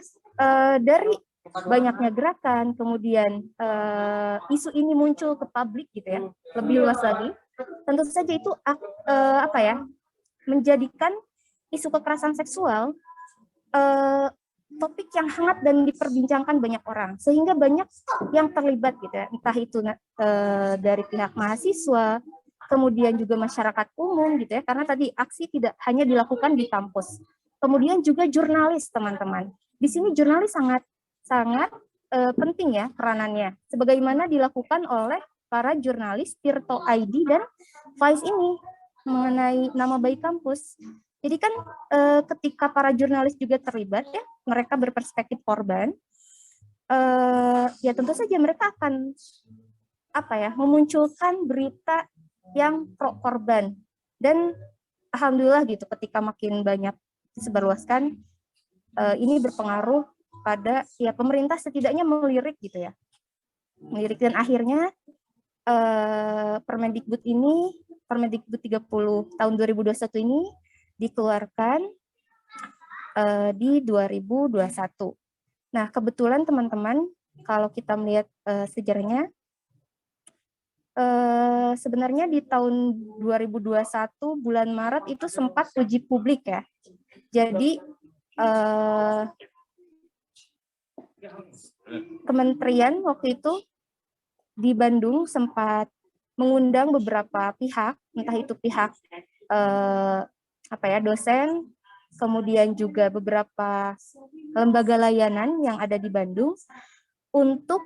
dari banyaknya gerakan, kemudian isu ini muncul ke publik gitu ya, lebih luas lagi. Tentu saja itu menjadikan isu kekerasan seksual topik yang hangat dan diperbincangkan banyak orang, sehingga banyak yang terlibat gitu ya, entah itu dari pihak mahasiswa, kemudian juga masyarakat umum gitu ya, karena tadi aksi tidak hanya dilakukan di kampus. Kemudian juga jurnalis, teman-teman. Di sini jurnalis sangat penting ya peranannya, sebagaimana dilakukan oleh para jurnalis Tirto ID dan Vice ini mengenai nama baik kampus. Jadi kan ketika para jurnalis juga terlibat ya, mereka berperspektif korban, ya tentu saja mereka akan memunculkan berita yang pro korban. Dan alhamdulillah gitu, ketika makin banyak disebarluaskan, ini berpengaruh pada ya pemerintah setidaknya melirik gitu ya, melirik, dan akhirnya Permendikbud 30 tahun 2021 ini dikeluarkan di 2021. Nah, kebetulan teman-teman, kalau kita melihat sejarahnya, sebenarnya di tahun 2021 bulan Maret itu sempat uji publik ya. Jadi kementerian waktu itu di Bandung sempat mengundang beberapa pihak, entah itu pihak dosen, kemudian juga beberapa lembaga layanan yang ada di Bandung untuk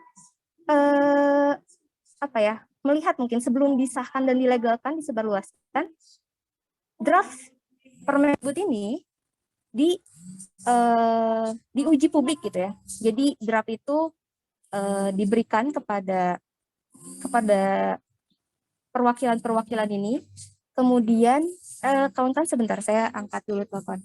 melihat mungkin sebelum disahkan dan dilegalkan, disebarluaskan, draft Permendikbud ini diuji publik gitu ya. Jadi draft itu diberikan kepada perwakilan-perwakilan ini. Kemudian kawan-kawan sebentar, saya angkat dulu telepon.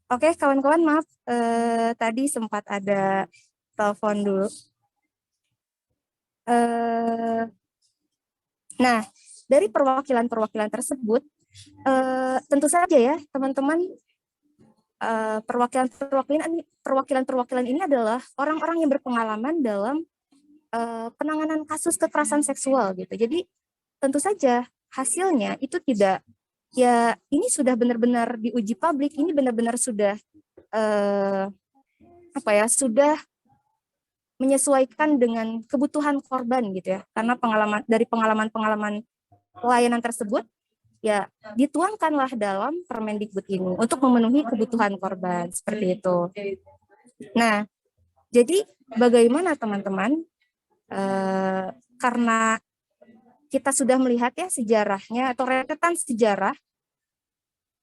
Oke, kawan-kawan, maaf tadi sempat ada telepon dulu. Nah, dari perwakilan-perwakilan tersebut, tentu saja ya, teman-teman, perwakilan-perwakilan ini adalah orang-orang yang berpengalaman dalam penanganan kasus kekerasan seksual gitu. Jadi, tentu saja hasilnya itu tidak, ya ini sudah benar-benar diuji publik, ini benar-benar sudah sudah menyesuaikan dengan kebutuhan korban gitu ya. Karena pengalaman pelayanan tersebut ya dituangkanlah dalam Permendikbud ini untuk memenuhi kebutuhan korban seperti itu. Nah, jadi bagaimana teman-teman? Karena kita sudah melihat ya sejarahnya atau rentetan sejarah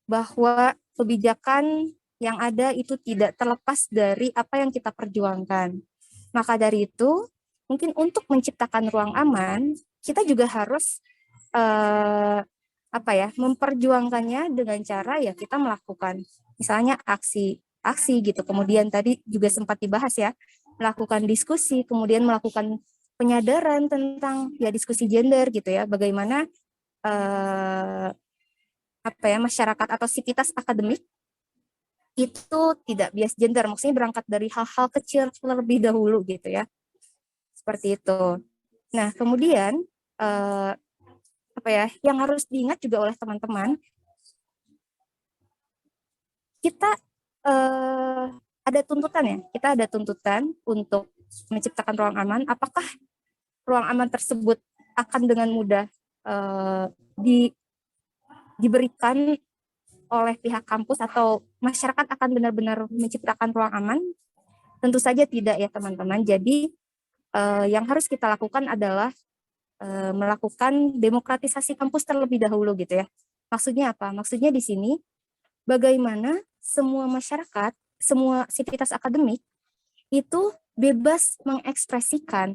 bahwa kebijakan yang ada itu tidak terlepas dari apa yang kita perjuangkan. Maka dari itu, mungkin untuk menciptakan ruang aman, kita juga harus memperjuangkannya dengan cara ya kita melakukan misalnya aksi gitu. Kemudian tadi juga sempat dibahas ya, melakukan diskusi, kemudian melakukan penyadaran tentang ya diskusi gender gitu ya, bagaimana masyarakat atau sivitas akademik itu tidak bias gender, maksudnya berangkat dari hal-hal kecil terlebih dahulu gitu ya, seperti itu. Nah kemudian yang harus diingat juga oleh teman-teman, kita ada tuntutan ya, kita ada tuntutan untuk menciptakan ruang aman. Apakah ruang aman tersebut akan dengan mudah diberikan oleh pihak kampus atau masyarakat akan benar-benar menciptakan ruang aman? Tentu saja tidak ya teman-teman. Jadi yang harus kita lakukan adalah melakukan demokratisasi kampus terlebih dahulu gitu ya. Maksudnya apa? Maksudnya di sini bagaimana semua masyarakat, semua sivitas akademik itu bebas mengekspresikan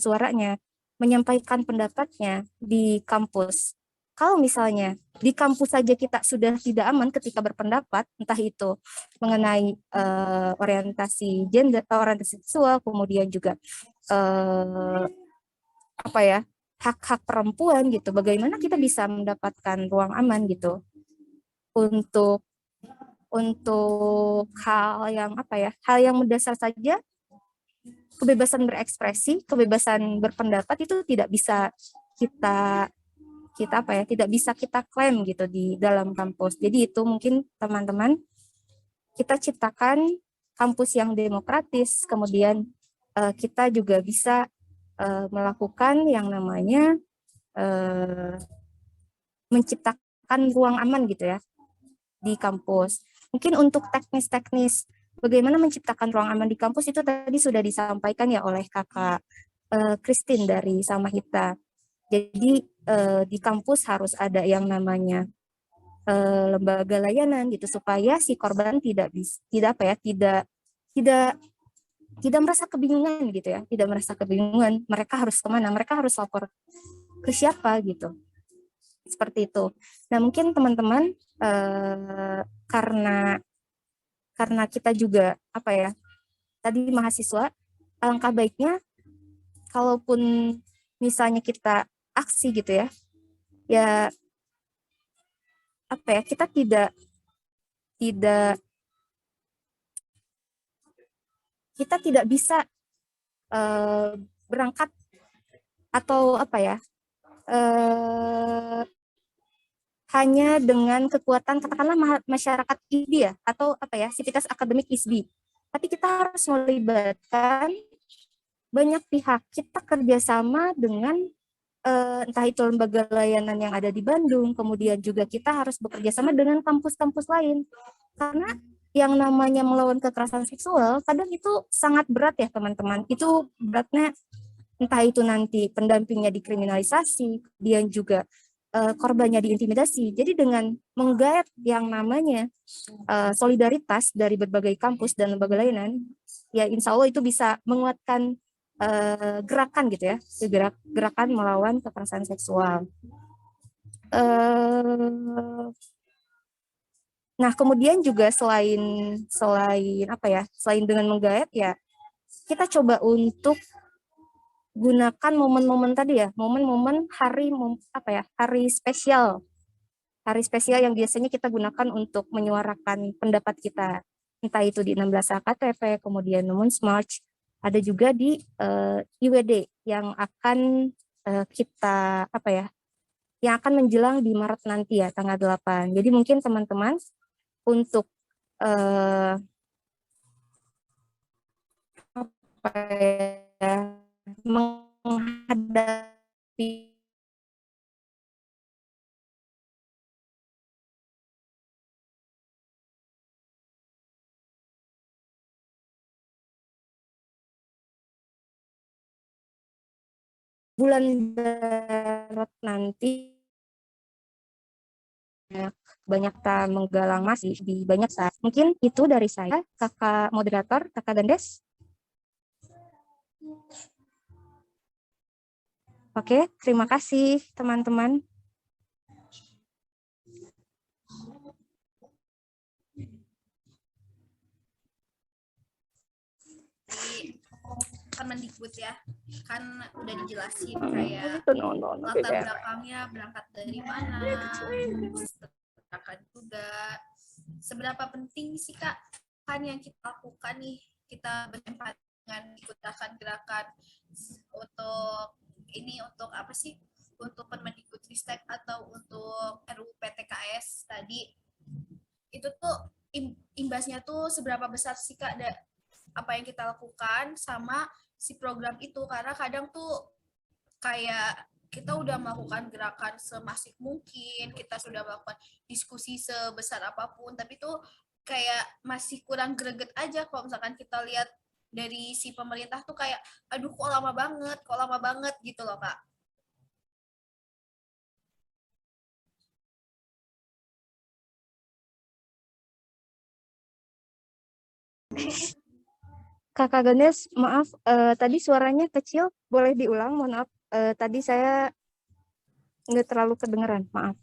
suaranya, menyampaikan pendapatnya di kampus. Kalau misalnya di kampus saja kita sudah tidak aman ketika berpendapat, entah itu mengenai orientasi gender, orientasi seksual, kemudian juga hak-hak perempuan gitu. Bagaimana kita bisa mendapatkan ruang aman gitu untuk hal yang mendasar saja, kebebasan berekspresi, kebebasan berpendapat itu tidak bisa tidak bisa kita klaim gitu di dalam kampus. Jadi itu mungkin teman-teman, kita ciptakan kampus yang demokratis, kemudian kita juga bisa melakukan yang namanya menciptakan ruang aman gitu ya di kampus. Mungkin untuk teknis-teknis bagaimana menciptakan ruang aman di kampus itu tadi sudah disampaikan ya oleh Kakak Christine dari Samahita. Jadi di kampus harus ada yang namanya lembaga layanan gitu, supaya si korban tidak apa ya, tidak merasa kebingungan gitu ya, tidak merasa kebingungan mereka harus kemana, mereka harus lapor ke siapa gitu, seperti itu. Nah mungkin teman-teman karena kita juga apa ya, tadi mahasiswa, alangkah baiknya kalaupun misalnya kita aksi gitu ya, ya apa ya, kita tidak bisa berangkat atau apa ya, hanya dengan kekuatan katakanlah masyarakat ISBI ya, atau apa ya, sivitas akademik ISBI, tapi kita harus melibatkan banyak pihak. Kita kerjasama dengan entah itu lembaga layanan yang ada di Bandung, kemudian juga kita harus bekerja sama dengan kampus-kampus lain, karena yang namanya melawan kekerasan seksual kadang itu sangat berat ya teman-teman. Itu beratnya entah itu nanti pendampingnya dikriminalisasi, kemudian juga korbannya diintimidasi. Jadi dengan menggaet yang namanya solidaritas dari berbagai kampus dan lembaga layanan, ya insya Allah itu bisa menguatkan gerakan gitu ya, gerakan melawan kekerasan seksual. Nah kemudian juga selain apa ya, selain dengan menggaet ya, kita coba untuk gunakan momen-momen tadi ya, momen-momen hari spesial yang biasanya kita gunakan untuk menyuarakan pendapat kita, entah itu di 16 KTP, kemudian Women's March, ada juga di IWD yang akan kita apa ya, yang akan menjelang di Maret nanti ya, tanggal 8. Jadi mungkin teman-teman untuk apa ya, menghadapi bulan Maret nanti banyak menggalang masih di banyak saat. Mungkin itu dari saya, kakak moderator, kakak Gandes. Oke, terima kasih teman-teman. Kemendikbud ya, kan udah dijelasin kayak latar belakangnya berangkat dari mana, juga seberapa penting sih Kak kan yang kita lakukan nih, kita berempati dengan ikutkan gerakan untuk apa sih, untuk Permendikbudristek atau untuk RUU PTKS tadi, itu tuh imbasnya tuh seberapa besar sih Kak, apa yang kita lakukan sama si program itu, karena kadang tuh kayak kita udah melakukan gerakan semasif mungkin, kita sudah melakukan diskusi sebesar apapun, tapi tuh kayak masih kurang greget aja kalau misalkan kita lihat dari si pemerintah tuh kayak, aduh kok lama banget gitu loh Kak. Kakak Ganes, maaf, tadi suaranya kecil, boleh diulang, mohon maaf. Tadi saya nggak terlalu kedengeran, maaf.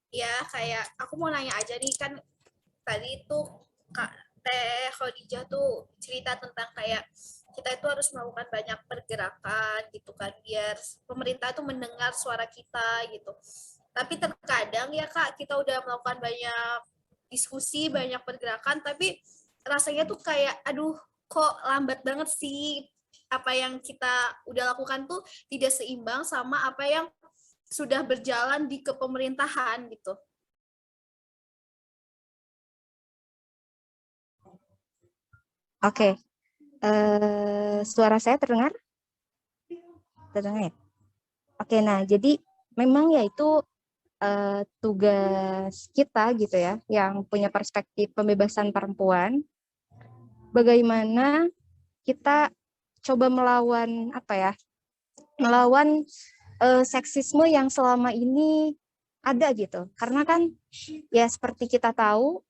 Ya, kayak aku mau nanya aja nih, kan tadi tuh Kak Teh Khadijah tuh cerita tentang kayak kita itu harus melakukan banyak pergerakan gitu kan, biar pemerintah tuh mendengar suara kita gitu. Tapi terkadang ya Kak, kita udah melakukan banyak diskusi, banyak pergerakan, tapi rasanya tuh kayak, aduh kok lambat banget sih, apa yang kita udah lakukan tuh tidak seimbang sama apa yang sudah berjalan di kepemerintahan gitu. Oke, suara saya terdengar? Terdengar ya? Oke, nah jadi memang ya itu tugas kita gitu ya, yang punya perspektif pembebasan perempuan, bagaimana kita coba melawan apa ya, melawan seksisme yang selama ini ada gitu. Karena kan ya seperti kita tahu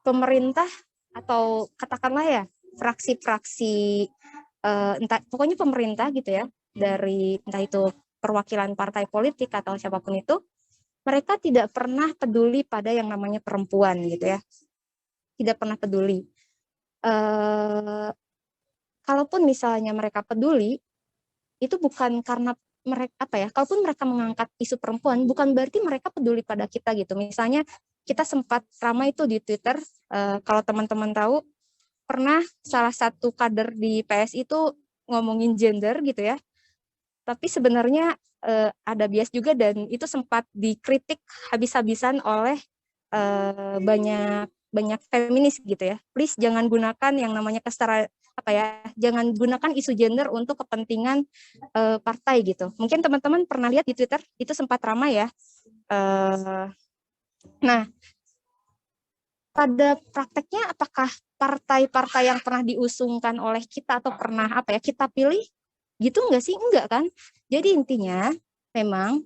pemerintah atau katakanlah ya fraksi-fraksi entah pokoknya pemerintah gitu ya, dari entah itu perwakilan partai politik atau siapapun itu, mereka tidak pernah peduli pada yang namanya perempuan gitu ya. Tidak pernah peduli. Kalaupun misalnya mereka peduli, itu bukan karena mereka apa ya, kalaupun mereka mengangkat isu perempuan, bukan berarti mereka peduli pada kita gitu. Misalnya kita sempat ramai itu di Twitter, kalau teman-teman tahu, pernah salah satu kader di PS itu ngomongin gender gitu ya, tapi sebenarnya ada bias juga dan itu sempat dikritik habis-habisan oleh banyak feminis gitu ya. Please jangan gunakan yang namanya kesetaraan apa ya, jangan gunakan isu gender untuk kepentingan partai gitu. Mungkin teman-teman pernah lihat di Twitter itu sempat ramai ya. Nah, pada prakteknya apakah partai-partai yang pernah diusungkan oleh kita atau pernah apa ya kita pilih gitu enggak sih? Enggak kan? Jadi intinya memang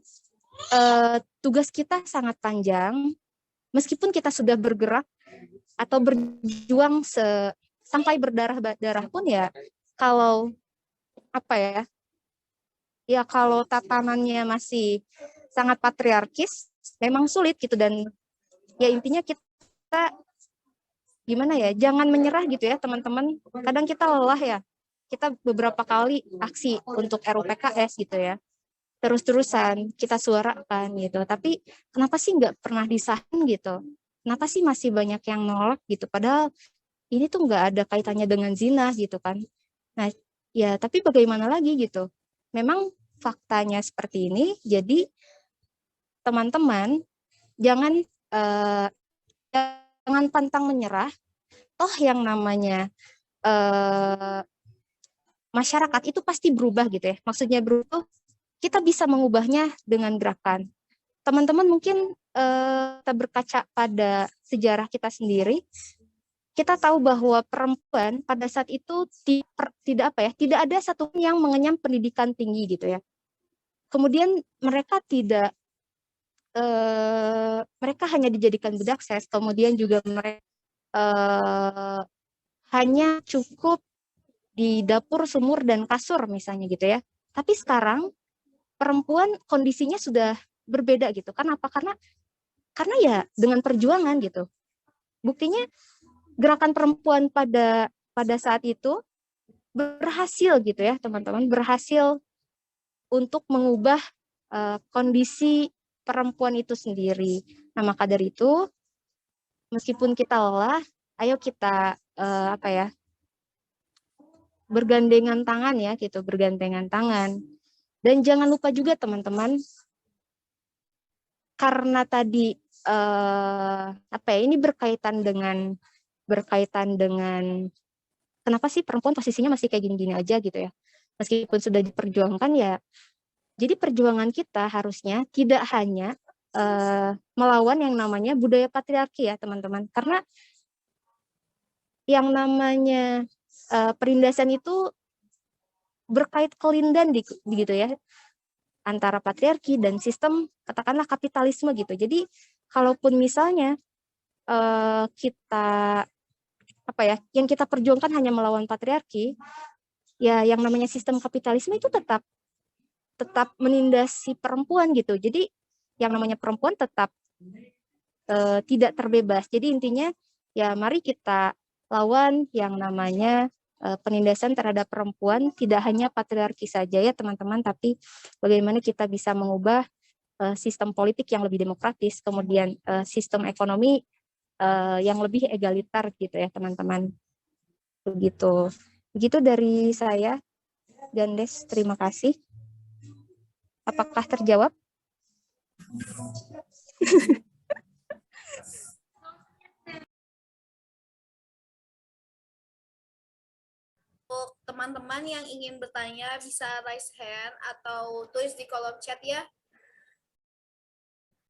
tugas kita sangat panjang. Meskipun kita sudah bergerak atau berjuang sampai berdarah-darah pun ya, kalau apa ya kalau tatanannya masih sangat patriarkis, memang sulit gitu. Dan ya intinya kita gimana ya, jangan menyerah gitu ya teman-teman. Kadang kita lelah ya, kita beberapa kali aksi untuk RUPKS gitu ya, terus-terusan kita suarakan gitu, tapi kenapa sih nggak pernah disahin gitu, kenapa sih masih banyak yang nolak gitu, padahal ini tuh nggak ada kaitannya dengan zina gitu kan. Nah ya tapi bagaimana lagi gitu, memang faktanya seperti ini. Jadi teman-teman jangan jangan pantang menyerah, toh yang namanya masyarakat itu pasti berubah gitu ya, maksudnya berubah, kita bisa mengubahnya dengan gerakan. Teman-teman mungkin kita berkaca pada sejarah kita sendiri, kita tahu bahwa perempuan pada saat itu tidak apa ya, tidak ada satupun yang mengenyam pendidikan tinggi gitu ya. Kemudian mereka mereka hanya dijadikan budak seks, kemudian juga mereka hanya cukup di dapur, sumur, dan kasur misalnya gitu ya. Tapi sekarang perempuan kondisinya sudah berbeda gitu. Kenapa? Karena ya dengan perjuangan gitu. Buktinya gerakan perempuan pada saat itu berhasil gitu ya teman-teman, berhasil untuk mengubah kondisi perempuan itu sendiri. Nah maka dari itu meskipun kita lelah, ayo kita apa ya, bergandengan tangan ya gitu, bergandengan tangan. Dan jangan lupa juga teman-teman, karena tadi apa ya, ini berkaitan dengan kenapa sih perempuan posisinya masih kayak gini-gini aja gitu ya. Meskipun sudah diperjuangkan ya, jadi perjuangan kita harusnya tidak hanya melawan yang namanya budaya patriarki ya teman-teman. Karena yang namanya perindasan itu berkait kelindan gitu ya, antara patriarki dan sistem katakanlah kapitalisme gitu. Jadi kalaupun misalnya kita apa ya, yang kita perjuangkan hanya melawan patriarki, ya yang namanya sistem kapitalisme itu tetap menindas si perempuan gitu. Jadi yang namanya perempuan tetap tidak terbebas. Jadi intinya ya mari kita lawan yang namanya penindasan terhadap perempuan, tidak hanya patriarki saja ya teman-teman, tapi bagaimana kita bisa mengubah sistem politik yang lebih demokratis, kemudian sistem ekonomi yang lebih egaliter gitu ya teman-teman. Begitu dari saya. Gandes, terima kasih. Apakah terjawab? Untuk teman-teman yang ingin bertanya bisa raise hand atau tulis di kolom chat ya.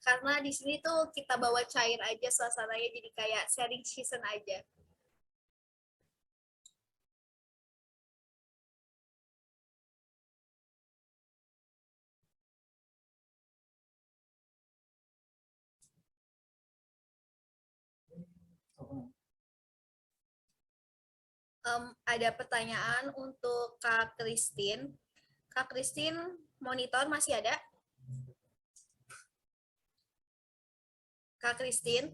Karena di sini tuh kita bawa cair aja suasananya, jadi kayak sharing season aja. Ada pertanyaan untuk Kak Christine. Kak Christine, monitor masih ada? Kak Christine?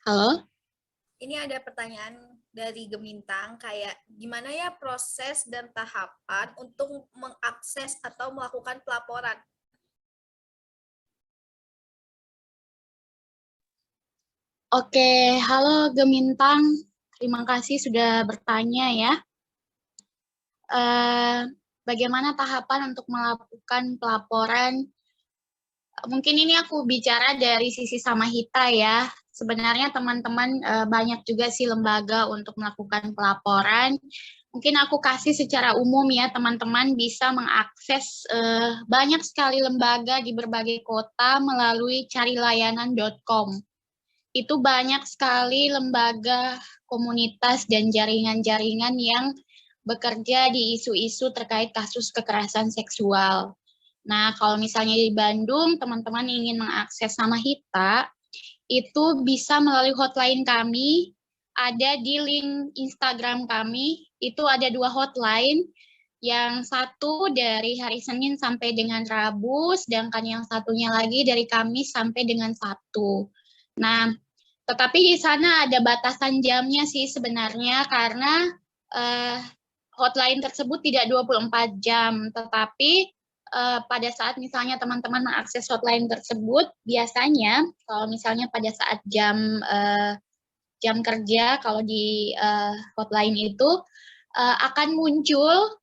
Halo? Ini ada pertanyaan dari Gemintang, kayak gimana ya proses dan tahapan untuk mengakses atau melakukan pelaporan? Oke, halo Gemintang. Terima kasih sudah bertanya ya. Bagaimana tahapan untuk melakukan pelaporan? Mungkin ini aku bicara dari sisi Samahita ya. Sebenarnya teman-teman banyak juga sih lembaga untuk melakukan pelaporan. Mungkin aku kasih secara umum ya, teman-teman bisa mengakses banyak sekali lembaga di berbagai kota melalui carilayanan.com. Itu banyak sekali lembaga, komunitas, dan jaringan-jaringan yang bekerja di isu-isu terkait kasus kekerasan seksual. Nah, kalau misalnya di Bandung, teman-teman ingin mengakses Samahita, itu bisa melalui hotline kami, ada di link Instagram kami, itu ada 2 hotline, yang satu dari hari Senin sampai dengan Rabu, sedangkan yang satunya lagi dari Kamis sampai dengan Sabtu. Nah, tetapi di sana ada batasan jamnya sih sebenarnya, karena hotline tersebut tidak 24 jam, tetapi pada saat misalnya teman-teman mengakses hotline tersebut, biasanya kalau misalnya pada saat jam kerja, kalau di hotline itu akan muncul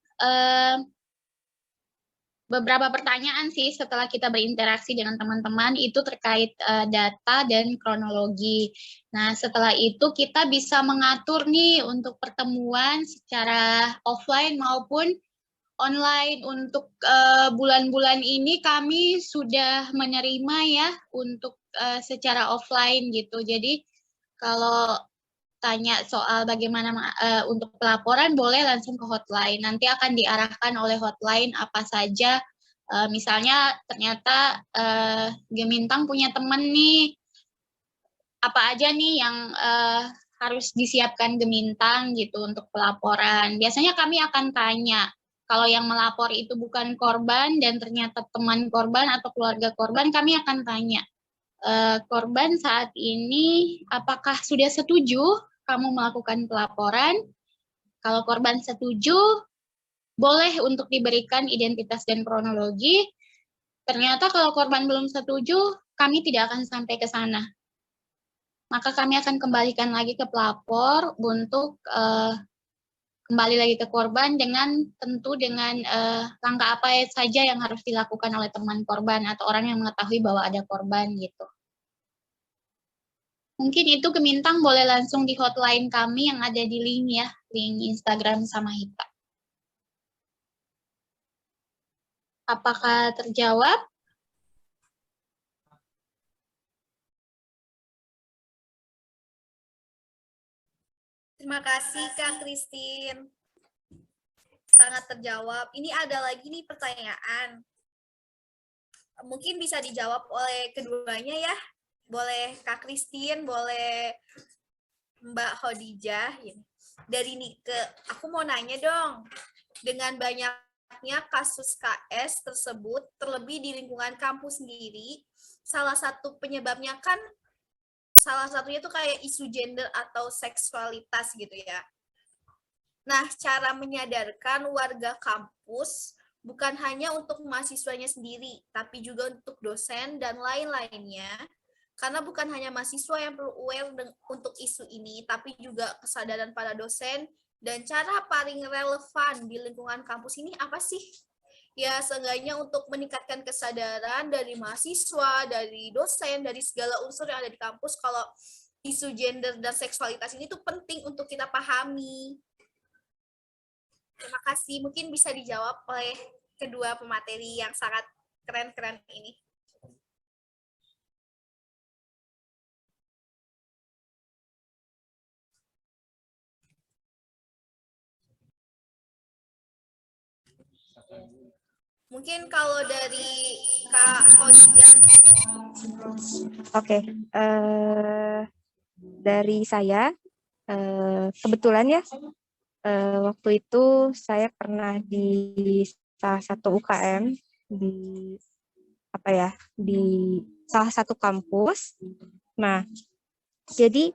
beberapa pertanyaan sih setelah kita berinteraksi dengan teman-teman itu terkait data dan kronologi. Nah, setelah itu kita bisa mengatur nih untuk pertemuan secara offline maupun online. Untuk bulan-bulan ini kami sudah menerima ya untuk secara offline gitu. Jadi kalau tanya soal bagaimana untuk pelaporan, boleh langsung ke hotline. Nanti akan diarahkan oleh hotline apa saja. Misalnya ternyata Gemintang punya teman nih, apa aja nih yang harus disiapkan Gemintang gitu untuk pelaporan. Biasanya kami akan tanya, kalau yang melapor itu bukan korban dan ternyata teman korban atau keluarga korban, kami akan tanya, korban saat ini apakah sudah setuju kamu melakukan pelaporan? Kalau korban setuju, boleh untuk diberikan identitas dan kronologi. Ternyata kalau korban belum setuju, kami tidak akan sampai ke sana. Maka kami akan kembalikan lagi ke pelapor untuk kembali lagi ke korban dengan tentu dengan langkah apa saja yang harus dilakukan oleh teman korban atau orang yang mengetahui bahwa ada korban gitu. Mungkin itu Gemintang boleh langsung di hotline kami yang ada di link ya, link Instagram Samahita. Apakah terjawab? Terima kasih Kak Christine. Sangat terjawab. Ini ada lagi nih pertanyaan. Mungkin bisa dijawab oleh keduanya ya. Boleh Kak Christine, boleh Mbak Khadijah. Dari Nike, aku mau nanya dong. Dengan banyaknya kasus KS tersebut, terlebih di lingkungan kampus sendiri, salah satu penyebabnya kan, salah satunya tuh kayak isu gender atau seksualitas gitu ya. Nah, cara menyadarkan warga kampus bukan hanya untuk mahasiswanya sendiri, tapi juga untuk dosen dan lain-lainnya. Karena bukan hanya mahasiswa yang perlu aware untuk isu ini, tapi juga kesadaran para dosen dan cara paling relevan di lingkungan kampus ini apa sih? Ya, seenggaknya untuk meningkatkan kesadaran dari mahasiswa, dari dosen, dari segala unsur yang ada di kampus kalau isu gender dan seksualitas ini tuh penting untuk kita pahami. Terima kasih. Mungkin bisa dijawab oleh kedua pemateri yang sangat keren-keren ini. Mungkin kalau dari Kak Khadijah. Oke. dari saya, kebetulan ya, waktu itu saya pernah di salah satu UKM di di salah satu kampus. Nah, jadi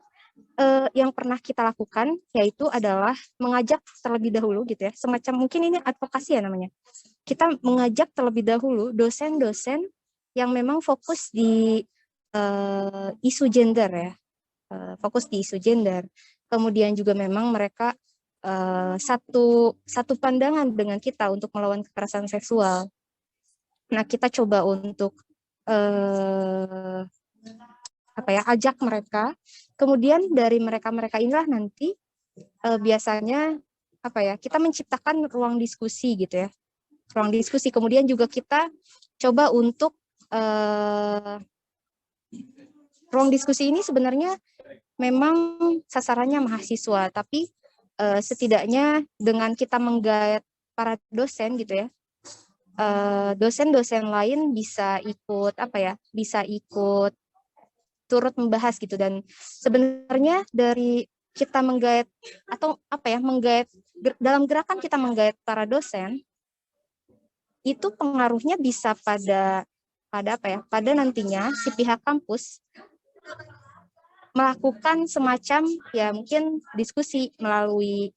yang pernah kita lakukan yaitu adalah mengajak terlebih dahulu gitu ya, semacam mungkin ini advokasi ya namanya. Kita mengajak terlebih dahulu dosen-dosen yang memang fokus di isu gender ya, fokus di isu gender. Kemudian juga memang mereka satu pandangan dengan kita untuk melawan kekerasan seksual. Nah, kita coba untuk ajak mereka. Kemudian dari mereka inilah nanti biasanya kita menciptakan ruang diskusi gitu ya, ruang diskusi. Kemudian juga kita coba untuk ruang diskusi ini sebenarnya memang sasarannya mahasiswa, tapi setidaknya dengan kita menggait para dosen gitu ya, dosen-dosen lain bisa ikut bisa ikut turut membahas gitu. Dan sebenarnya dari kita menggait atau menggait dalam gerakan kita menggait para dosen itu pengaruhnya bisa pada nantinya si pihak kampus melakukan semacam ya mungkin diskusi melalui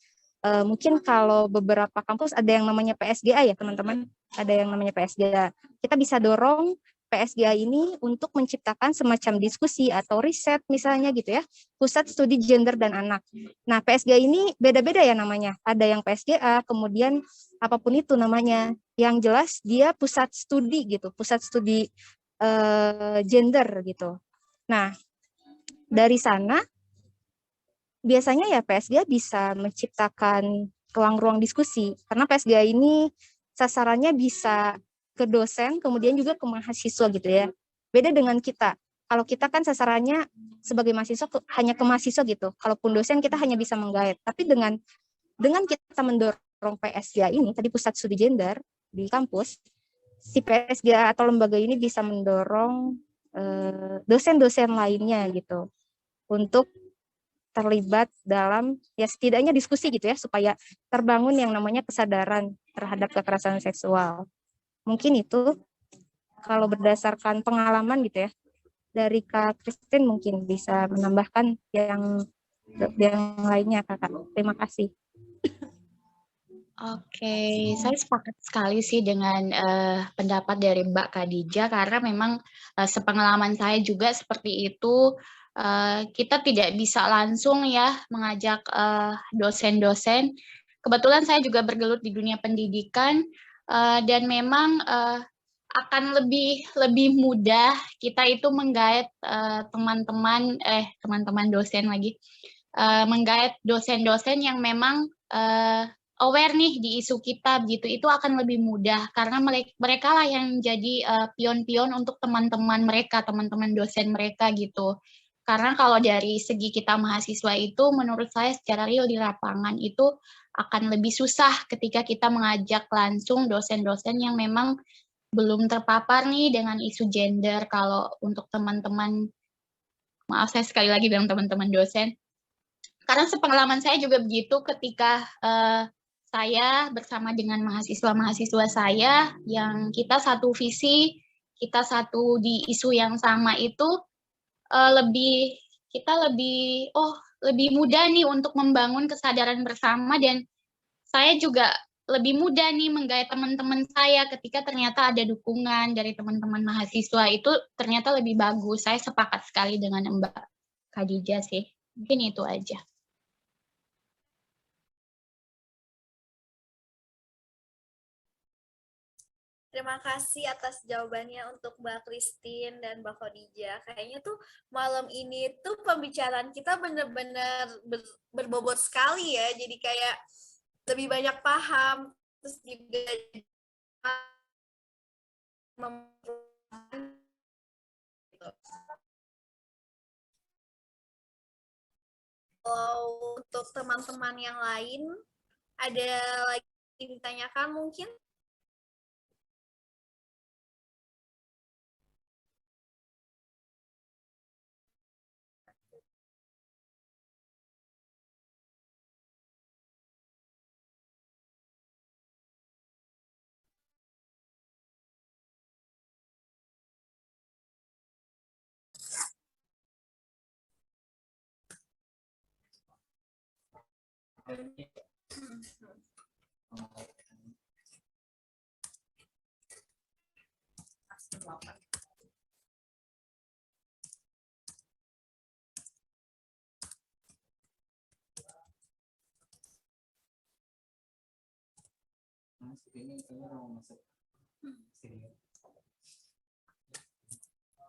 mungkin kalau beberapa kampus ada yang namanya PSGA ya teman-teman, ada yang namanya PSGA. Kita bisa dorong PSGA ini untuk menciptakan semacam diskusi atau riset misalnya gitu ya, Pusat Studi Gender dan Anak. Nah, PSGA ini beda-beda ya namanya. Ada yang PSGA, kemudian apapun itu namanya. Yang jelas dia pusat studi gitu, pusat studi gender gitu. Nah, dari sana biasanya ya PSGA bisa menciptakan ruang-ruang diskusi, karena PSGA ini sasarannya bisa ke dosen, kemudian juga ke mahasiswa gitu ya. Beda dengan kita. Kalau kita kan sasarannya sebagai mahasiswa hanya ke mahasiswa gitu. Kalaupun dosen kita hanya bisa menggait. Tapi dengan kita mendorong PSGA ini, tadi Pusat Studi Gender di kampus, si PSGA atau lembaga ini bisa mendorong dosen-dosen lainnya gitu untuk terlibat dalam ya setidaknya diskusi gitu ya, supaya terbangun yang namanya kesadaran terhadap kekerasan seksual. Mungkin itu kalau berdasarkan pengalaman gitu ya dari Kak Christine, mungkin bisa menambahkan yang lainnya Kakak. Terima kasih. Oke, saya sepakat sekali sih dengan pendapat dari Mbak Khadijah, karena memang sepengalaman saya juga seperti itu. Kita tidak bisa langsung ya mengajak dosen-dosen. Kebetulan saya juga bergelut di dunia pendidikan, dan memang akan lebih mudah kita itu menggait teman-teman dosen lagi, menggait dosen-dosen yang memang aware nih di isu kita gitu. Itu akan lebih mudah karena mereka lah yang jadi pion-pion untuk teman-teman mereka, teman-teman dosen mereka gitu. Karena kalau dari segi kita mahasiswa itu, menurut saya secara real di lapangan itu akan lebih susah ketika kita mengajak langsung dosen-dosen yang memang belum terpapar nih dengan isu gender. Kalau untuk teman-teman, maaf saya sekali lagi bilang teman-teman dosen, karena sepengalaman saya juga begitu ketika saya bersama dengan mahasiswa-mahasiswa saya yang kita satu visi, kita satu di isu yang sama itu, kita lebih mudah nih untuk membangun kesadaran bersama, dan saya juga lebih mudah nih menggait teman-teman saya ketika ternyata ada dukungan dari teman-teman mahasiswa, itu ternyata lebih bagus. Saya sepakat sekali dengan Mbak Khadijah sih. Mungkin itu aja. Terima kasih atas jawabannya untuk Mbak Christine dan Mbak Khadijah. Kayaknya tuh malam ini tuh pembicaraan kita benar-benar berbobot sekali ya. Jadi kayak lebih banyak paham, terus juga kalau untuk teman-teman yang lain ada lagi ditanyakan mungkin?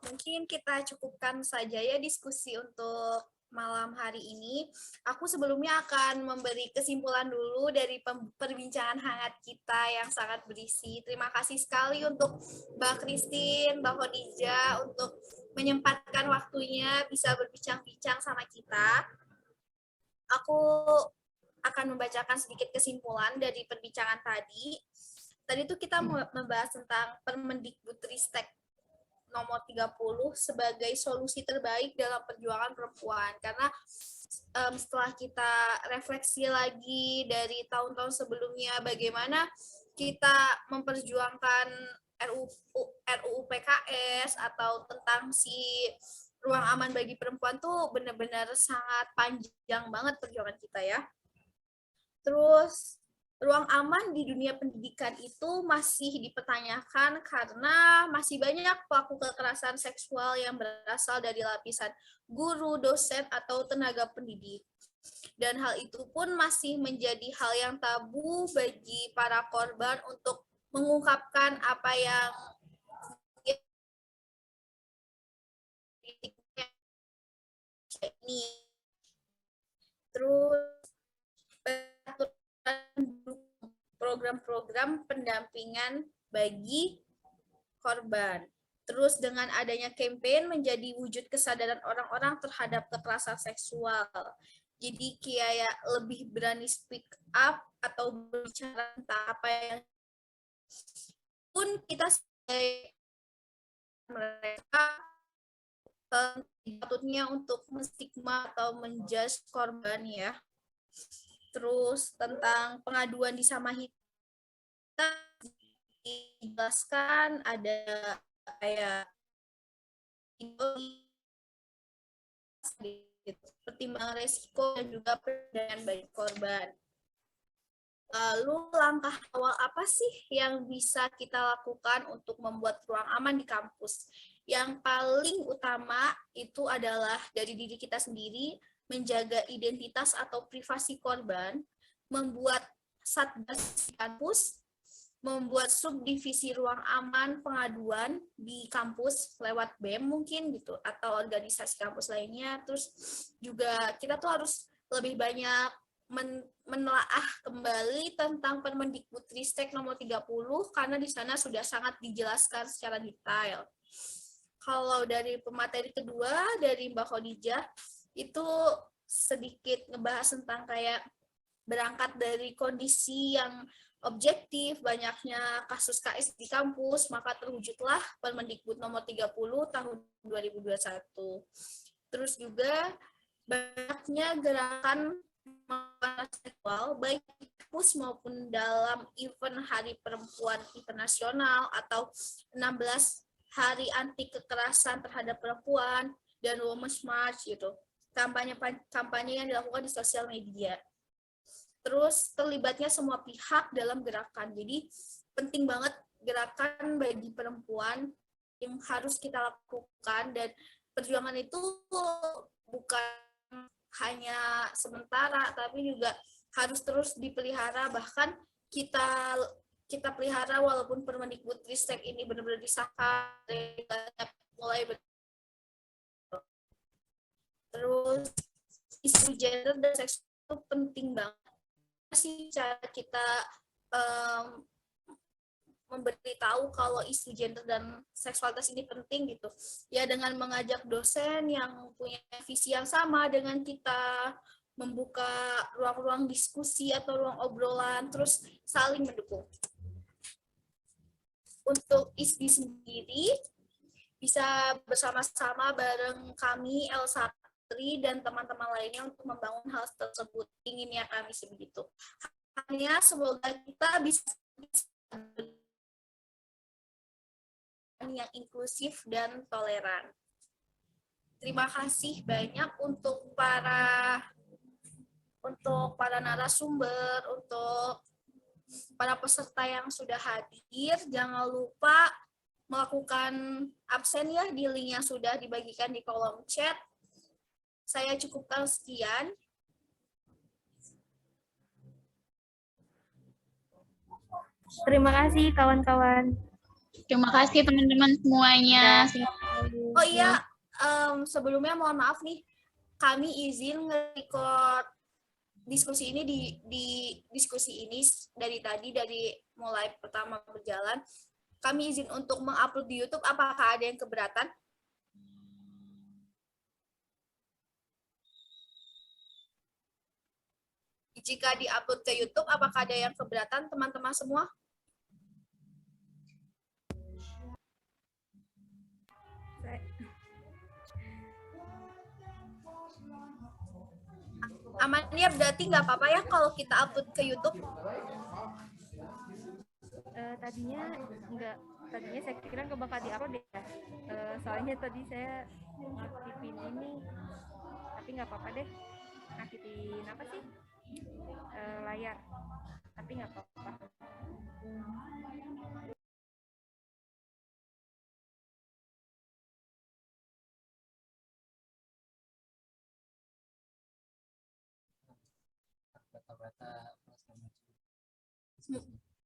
Mungkin kita cukupkan saja ya diskusi untuk malam hari ini. Aku sebelumnya akan memberi kesimpulan dulu dari perbincangan hangat kita yang sangat berisi. Terima kasih sekali untuk Mbak Christine, Mbak Khadijah untuk menyempatkan waktunya bisa berbincang-bincang sama kita. Aku akan membacakan sedikit kesimpulan dari perbincangan tadi. Tadi itu kita membahas tentang Permendikbudristek nomor 30 sebagai solusi terbaik dalam perjuangan perempuan. Karena setelah kita refleksi lagi dari tahun-tahun sebelumnya bagaimana kita memperjuangkan RUU PKS atau tentang si ruang aman bagi perempuan tuh benar-benar sangat panjang banget perjuangan kita ya. Terus ruang aman di dunia pendidikan itu masih dipertanyakan karena masih banyak pelaku kekerasan seksual yang berasal dari lapisan guru, dosen, atau tenaga pendidik. Dan hal itu pun masih menjadi hal yang tabu bagi para korban untuk mengungkapkan apa yang ini. Terus program-program pendampingan bagi korban. Terus dengan adanya campaign menjadi wujud kesadaran orang-orang terhadap kekerasan seksual. Jadi kayak lebih berani speak up atau berbicara tentang apa yang pun kita sebagai mereka patutnya untuk menstigma atau menjudge korban ya. Terus tentang pengaduan di Samahita dijelaskan ada kayak pertimbangan resiko dan juga pendanaan bagi korban. Lalu langkah awal apa sih yang bisa kita lakukan untuk membuat ruang aman di kampus? Yang paling utama itu adalah dari diri kita sendiri, menjaga identitas atau privasi korban, membuat satgas di kampus, membuat subdivisi ruang aman pengaduan di kampus lewat BEM mungkin gitu, atau organisasi kampus lainnya. Terus juga kita tuh harus lebih banyak menelaah kembali tentang Permendikbudristek nomor 30 karena di sana sudah sangat dijelaskan secara detail. Kalau dari pemateri kedua dari Mbak Khadijah itu sedikit ngebahas tentang kayak berangkat dari kondisi yang objektif, banyaknya kasus KS di kampus, maka terwujudlah Permendikbud nomor 30 tahun 2021. Terus juga banyaknya gerakan seksual baik di kampus maupun dalam event Hari Perempuan Internasional atau 16 Hari Anti Kekerasan Terhadap Perempuan dan Women's March gitu. Kampanye yang dilakukan di sosial media. Terus terlibatnya semua pihak dalam gerakan. Jadi penting banget gerakan bagi perempuan yang harus kita lakukan, dan perjuangan itu bukan hanya sementara tapi juga harus terus dipelihara, bahkan kita pelihara walaupun Permendikbudristek ini benar-benar disahkan mulai terus isu gender dan seks itu penting banget sih cara kita memberitahu kalau isu gender dan seksualitas ini penting gitu ya, dengan mengajak dosen yang punya visi yang sama dengan kita, membuka ruang-ruang diskusi atau ruang obrolan, terus saling mendukung. Untuk ISDI sendiri bisa bersama-sama bareng kami Elsatri dan teman-teman lainnya untuk membangun hal tersebut, inginnya kami sebegitu. Hanya semoga kita bisa yang inklusif dan toleran. Terima kasih banyak untuk para untuk para narasumber, untuk para peserta yang sudah hadir. Jangan lupa melakukan absen ya di link yang sudah dibagikan di kolom chat. Saya cukupkan sekian. Terima kasih kawan-kawan. Terima kasih teman-teman semuanya. Oh iya, sebelumnya mohon maaf nih, kami izin nge-record diskusi ini di diskusi ini dari tadi, dari mulai pertama berjalan. Kami izin untuk mengupload di YouTube. Apakah ada yang keberatan? Jika di-upload ke YouTube, apakah ada yang keberatan, teman-teman semua? Aman ya, berarti nggak apa-apa ya kalau kita upload ke YouTube? Tadinya saya kira nggak bakal diupload ya. Soalnya tadi saya aktifin ini, tapi nggak apa-apa deh. Aktifin apa sih? Layar, tapi nggak apa-apa.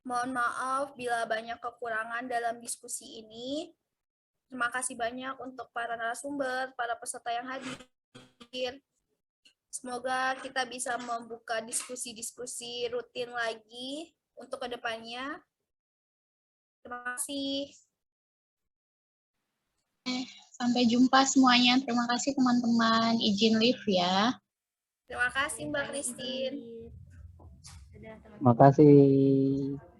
Mohon maaf bila banyak kekurangan dalam diskusi ini. Terima kasih banyak untuk para narasumber, para peserta yang hadir. Semoga kita bisa membuka diskusi-diskusi rutin lagi untuk kedepannya. Terima kasih. Sampai jumpa semuanya. Terima kasih teman-teman. Izin live ya. Terima kasih Mbak Christine. Dadah, teman-teman. Terima kasih.